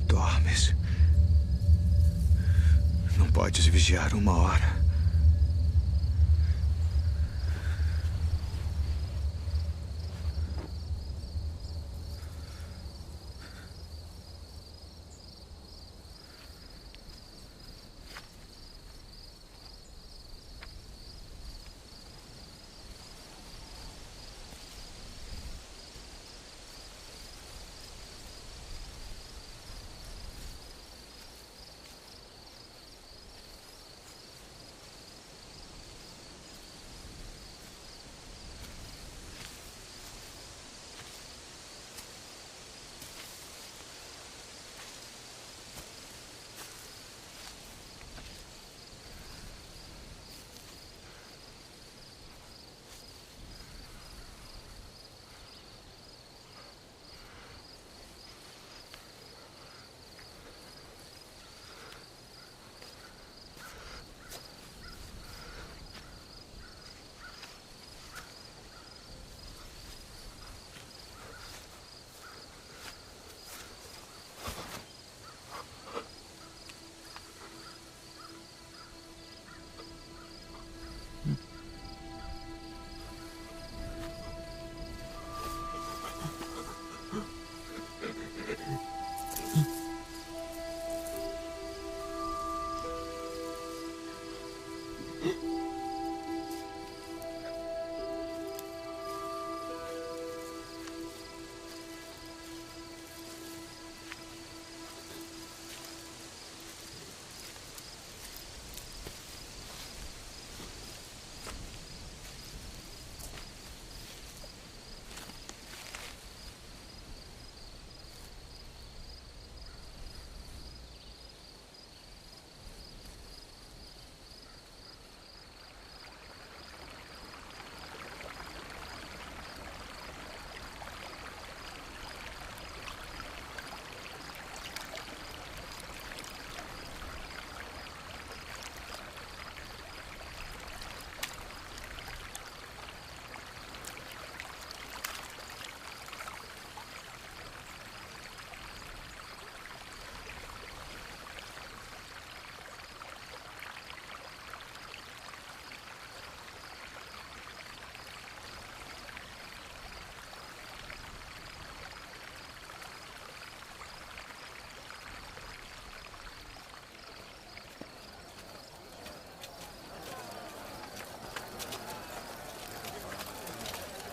Dormes. Não podes vigiar 1 hora.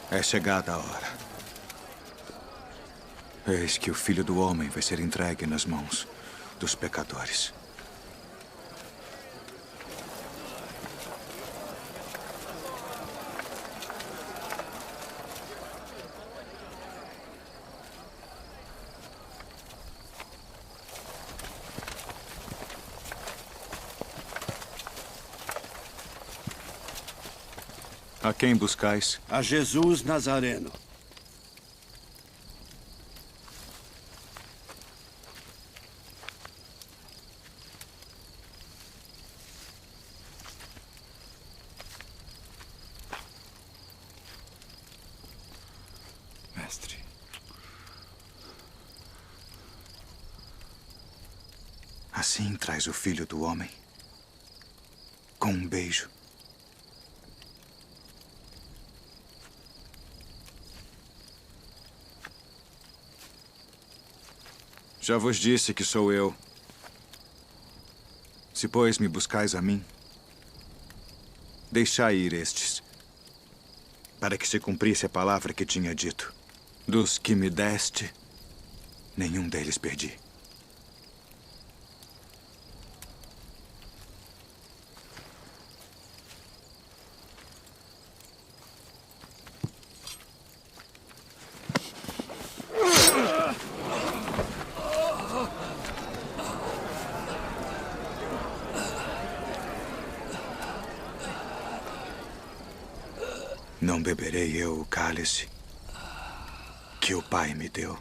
É chegada a hora. Eis que o Filho do Homem vai ser entregue nas mãos dos pecadores. A quem buscais? A Jesus Nazareno. Mestre. Assim traz o Filho do Homem, com um beijo. Já vos disse que sou eu. Se, pois, me buscais a mim, deixai ir estes, para que se cumprisse a palavra que tinha dito. Dos que me deste, nenhum deles perdi. Não beberei eu o cálice que o Pai me deu.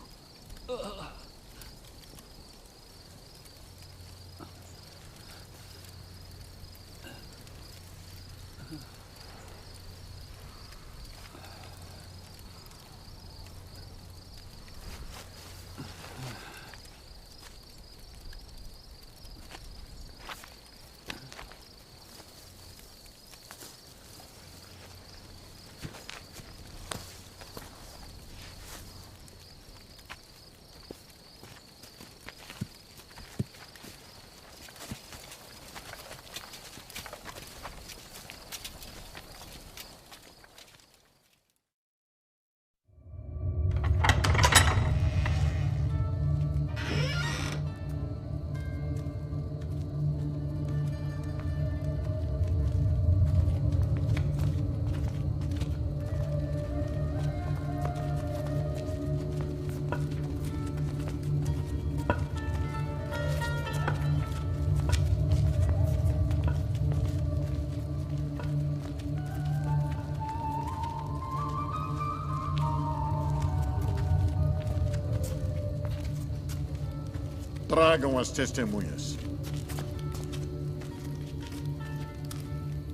Tragam as testemunhas.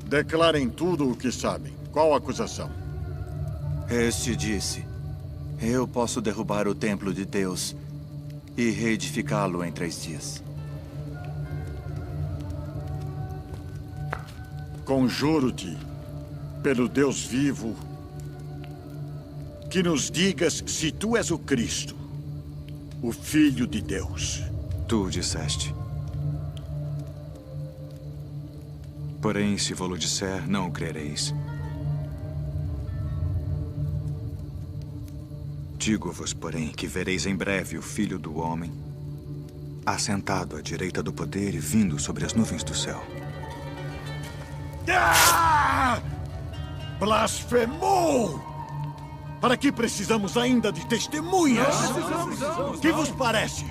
Declarem tudo o que sabem. Qual a acusação? Este disse: eu posso derrubar o templo de Deus e reedificá-lo em 3 dias. Conjuro-te, pelo Deus vivo, que nos digas se tu és o Cristo, o Filho de Deus. Tu disseste. Porém, se vou-lo disser, não o crereis. Digo-vos, porém, que vereis em breve o Filho do Homem, assentado à direita do poder e vindo sobre as nuvens do céu. Ah! Blasfemou! Para que precisamos ainda de testemunhas? Que vos parece?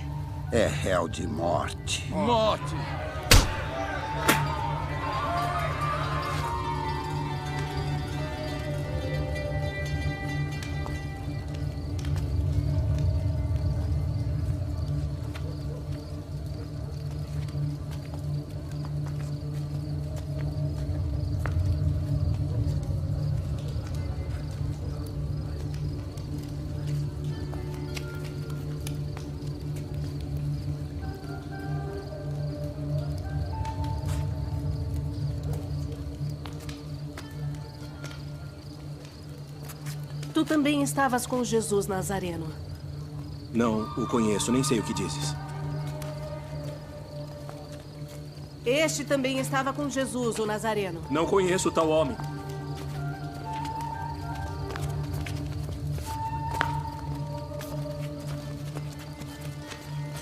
É réu de morte. Morte! Tu também estavas com Jesus Nazareno. Não o conheço, nem sei o que dizes. Este também estava com Jesus, o Nazareno. Não conheço tal homem.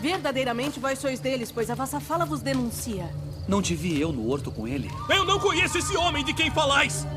Verdadeiramente vós sois deles, pois a vossa fala vos denuncia. Não te vi eu no horto com ele? Eu não conheço esse homem de quem falais!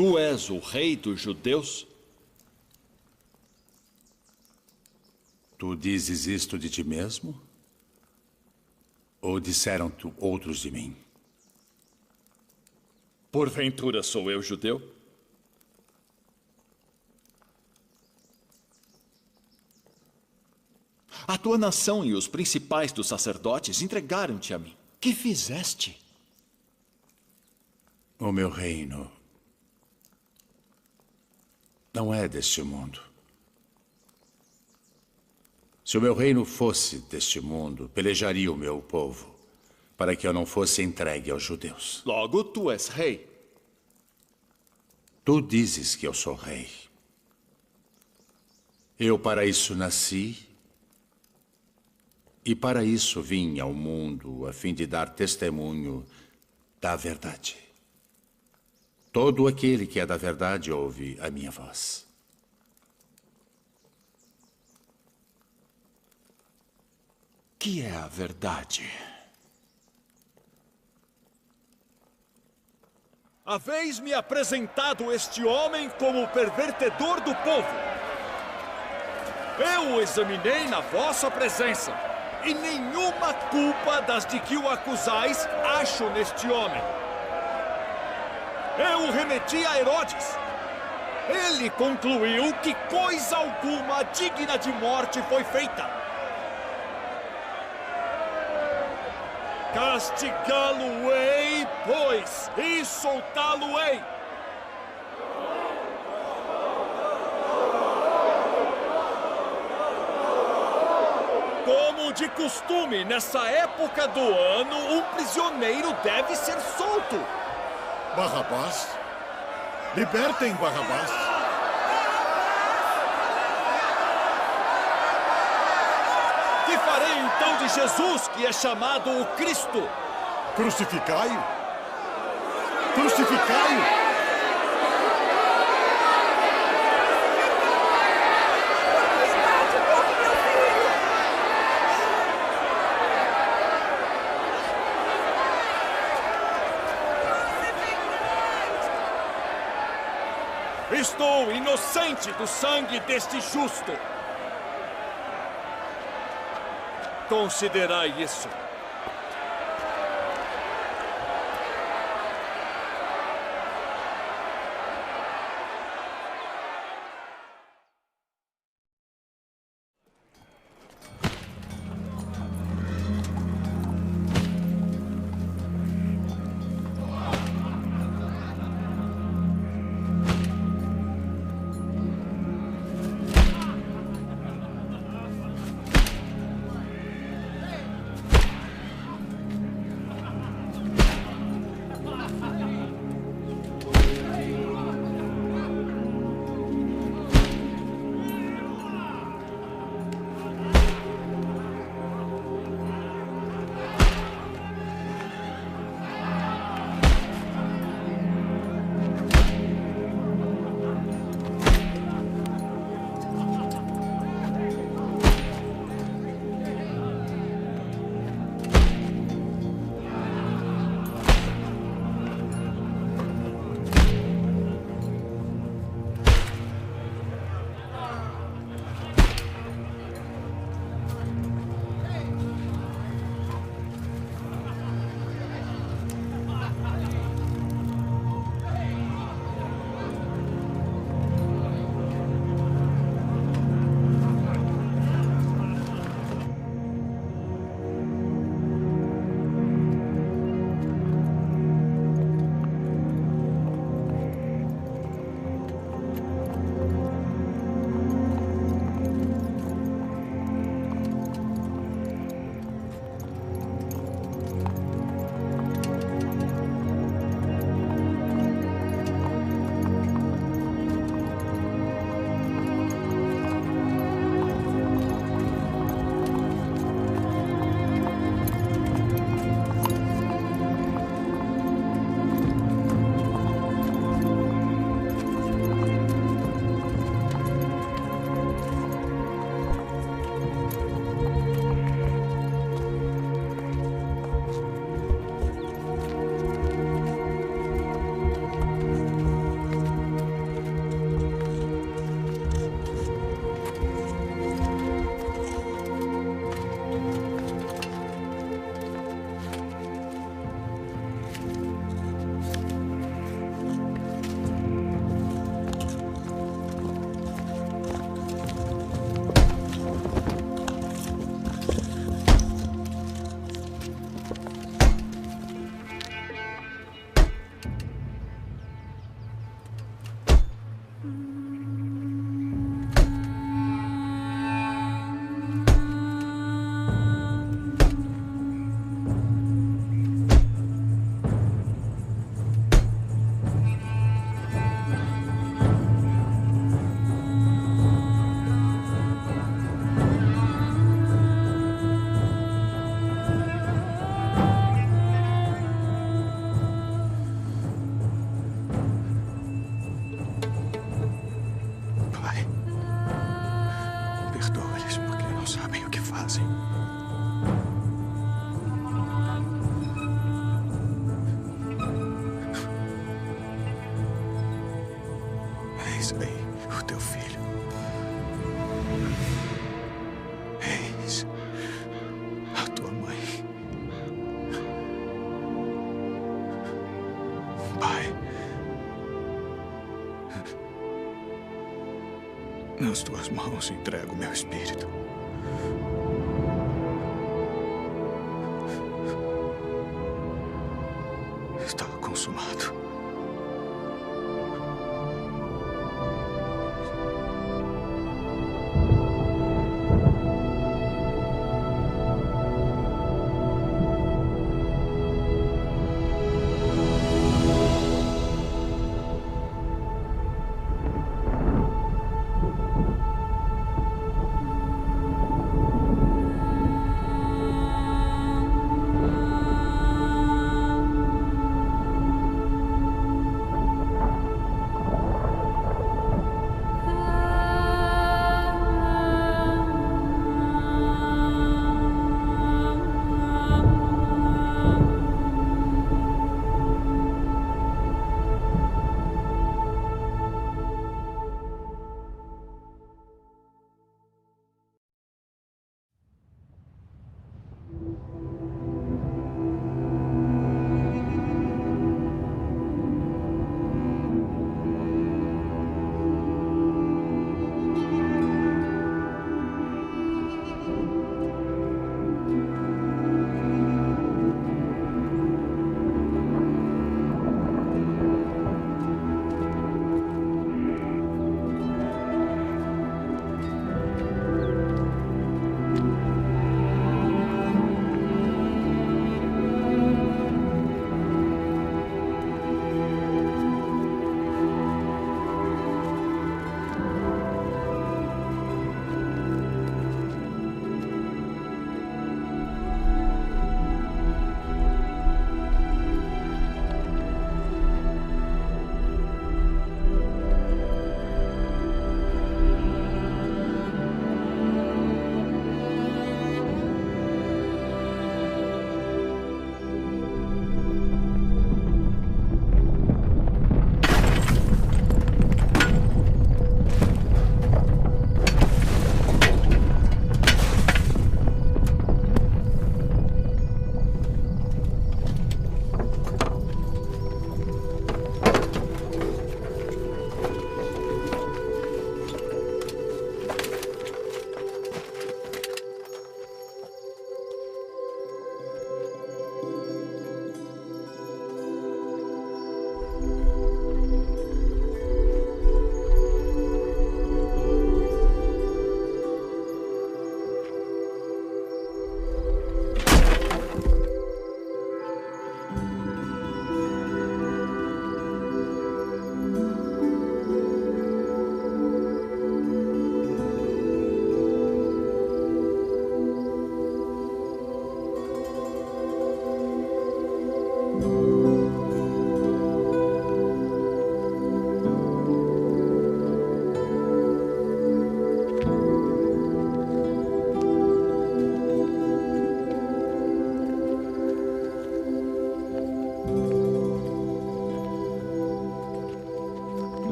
Tu és o rei dos judeus? Tu dizes isto de ti mesmo? Ou disseram-te outros de mim? Porventura sou eu judeu? A tua nação e os principais dos sacerdotes entregaram-te a mim. Que fizeste? O meu reino não é deste mundo. Se o meu reino fosse deste mundo, pelejaria o meu povo, para que eu não fosse entregue aos judeus. Logo, tu és rei. Tu dizes que eu sou rei. Eu para isso nasci e para isso vim ao mundo, a fim de dar testemunho da verdade. Todo aquele que é da verdade ouve a minha voz. Que é a verdade? Haveis-me apresentado este homem como pervertedor do povo. Eu o examinei na vossa presença, e nenhuma culpa das de que o acusais acho neste homem. Eu o remeti a Herodes. Ele concluiu que coisa alguma digna de morte foi feita. Castigá-lo-ei, pois, e soltá-lo-ei. Como de costume, nessa época do ano, um prisioneiro deve ser solto. Barrabás? Libertem Barrabás. Que farei então de Jesus, que é chamado o Cristo? Crucificai-o! Crucificai-o! Estou inocente do sangue deste justo. Considerai isso. Nas tuas mãos entrego meu espírito. Está consumado.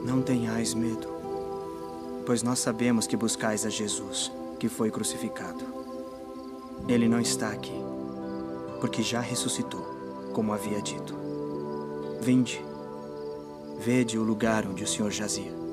Não tenhais medo, pois nós sabemos que buscais a Jesus, que foi crucificado. Ele não está aqui, porque já ressuscitou, como havia dito. Vinde, vede o lugar onde o Senhor jazia.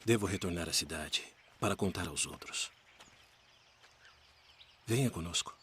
Devo retornar à cidade para contar aos outros. Venha conosco.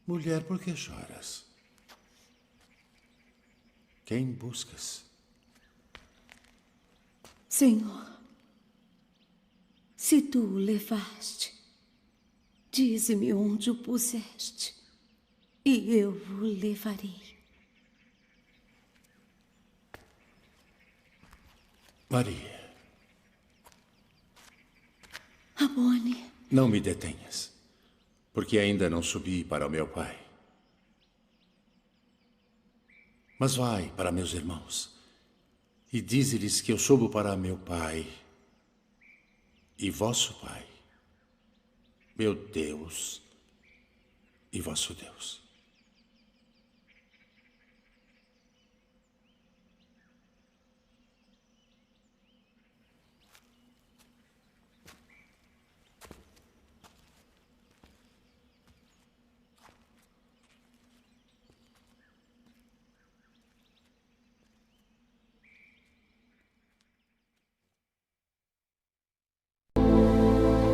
Mulher, por que choras? Quem buscas? Senhor, se tu o levaste, dize-me onde o puseste, e eu o levarei. Maria. Rabboni. Não me detenhas, porque ainda não subi para o meu pai. Mas vai para meus irmãos e dize-lhes que eu subo para meu pai e vosso pai, meu Deus e vosso Deus.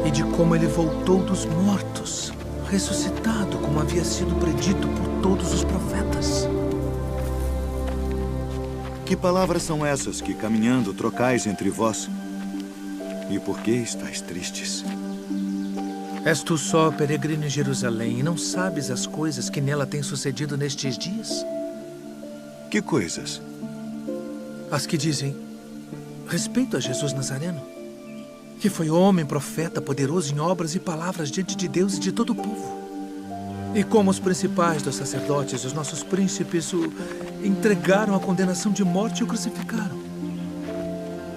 E de como ele voltou dos mortos, ressuscitado, como havia sido predito por todos os profetas. Que palavras são essas que, caminhando, trocais entre vós? E por que estáis tristes? És tu só peregrino em Jerusalém e não sabes as coisas que nela têm sucedido nestes dias? Que coisas? As que dizem respeito a Jesus Nazareno, que foi homem, profeta, poderoso em obras e palavras diante de Deus e de todo o povo. E como os principais dos sacerdotes e os nossos príncipes o entregaram à condenação de morte e o crucificaram.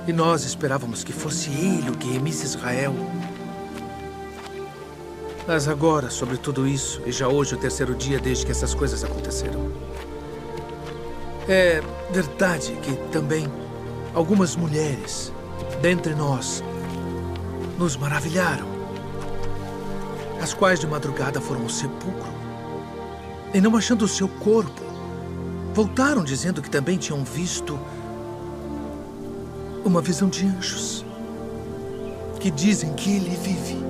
E nós esperávamos que fosse ele o que remisse Israel. Mas agora, sobre tudo isso, e já hoje o terceiro dia desde que essas coisas aconteceram, é verdade que também algumas mulheres dentre nós nos maravilharam, as quais de madrugada foram ao sepulcro e, não achando o seu corpo, voltaram dizendo que também tinham visto uma visão de anjos que dizem que ele vive.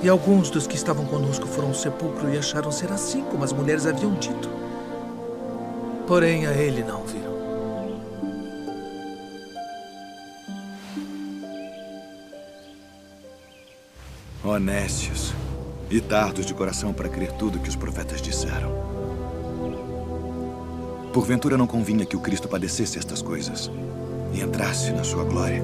E alguns dos que estavam conosco foram ao sepulcro e acharam ser assim como as mulheres haviam dito. Porém, a ele não viram. Honestos e tardos de coração para crer tudo que os profetas disseram. Porventura não convinha que o Cristo padecesse estas coisas e entrasse na sua glória.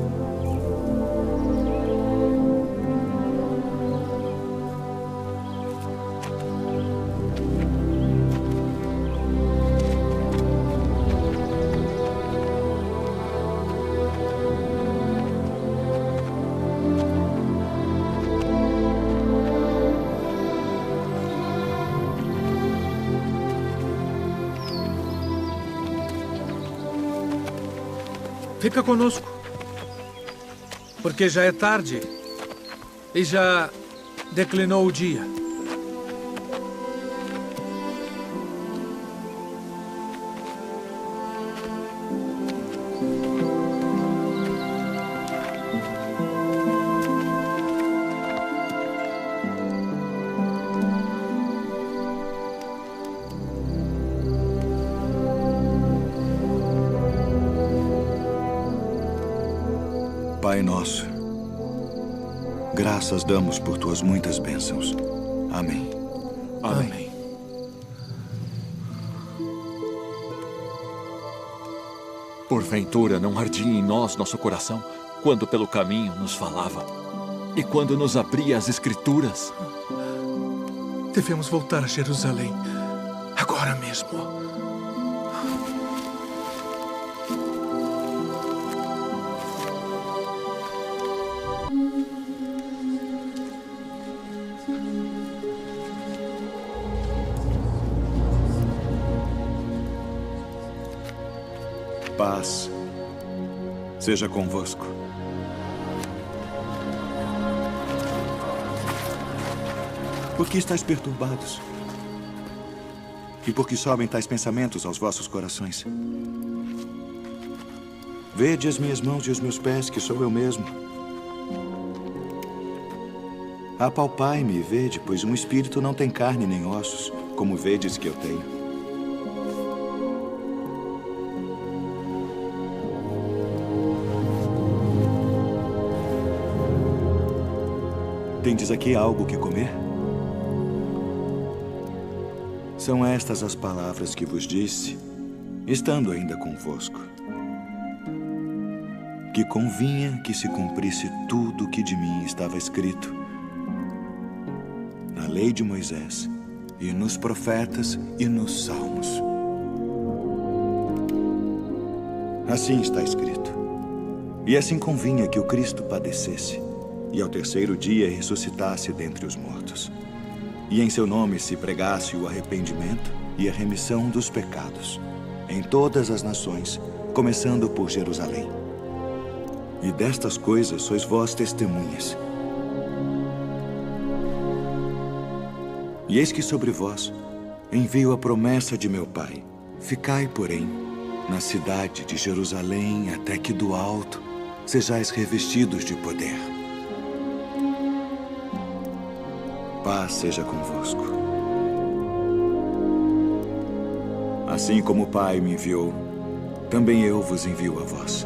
Fica conosco, porque já é tarde e já declinou o dia. Pai nosso, graças damos por tuas muitas bênçãos. Amém. Amém. Porventura não ardia em nós nosso coração quando pelo caminho nos falava e quando nos abria as Escrituras? Devemos voltar a Jerusalém agora mesmo. Paz seja convosco. Por que estáis perturbados? E por que sobem tais pensamentos aos vossos corações? Vede as minhas mãos e os meus pés, que sou eu mesmo. Apalpai-me e vede, pois um espírito não tem carne nem ossos, como vedes que eu tenho. Tendes aqui algo que comer? São estas as palavras que vos disse, estando ainda convosco. Que convinha que se cumprisse tudo o que de mim estava escrito na lei de Moisés, e nos profetas e nos salmos. Assim está escrito. E assim convinha que o Cristo padecesse, e ao terceiro dia ressuscitasse dentre os mortos. E em seu nome se pregasse o arrependimento e a remissão dos pecados, em todas as nações, começando por Jerusalém. E destas coisas sois vós testemunhas. E eis que sobre vós envio a promessa de meu Pai. Ficai, porém, na cidade de Jerusalém, até que do alto sejais revestidos de poder. Paz seja convosco. Assim como o Pai me enviou, também eu vos envio a vós.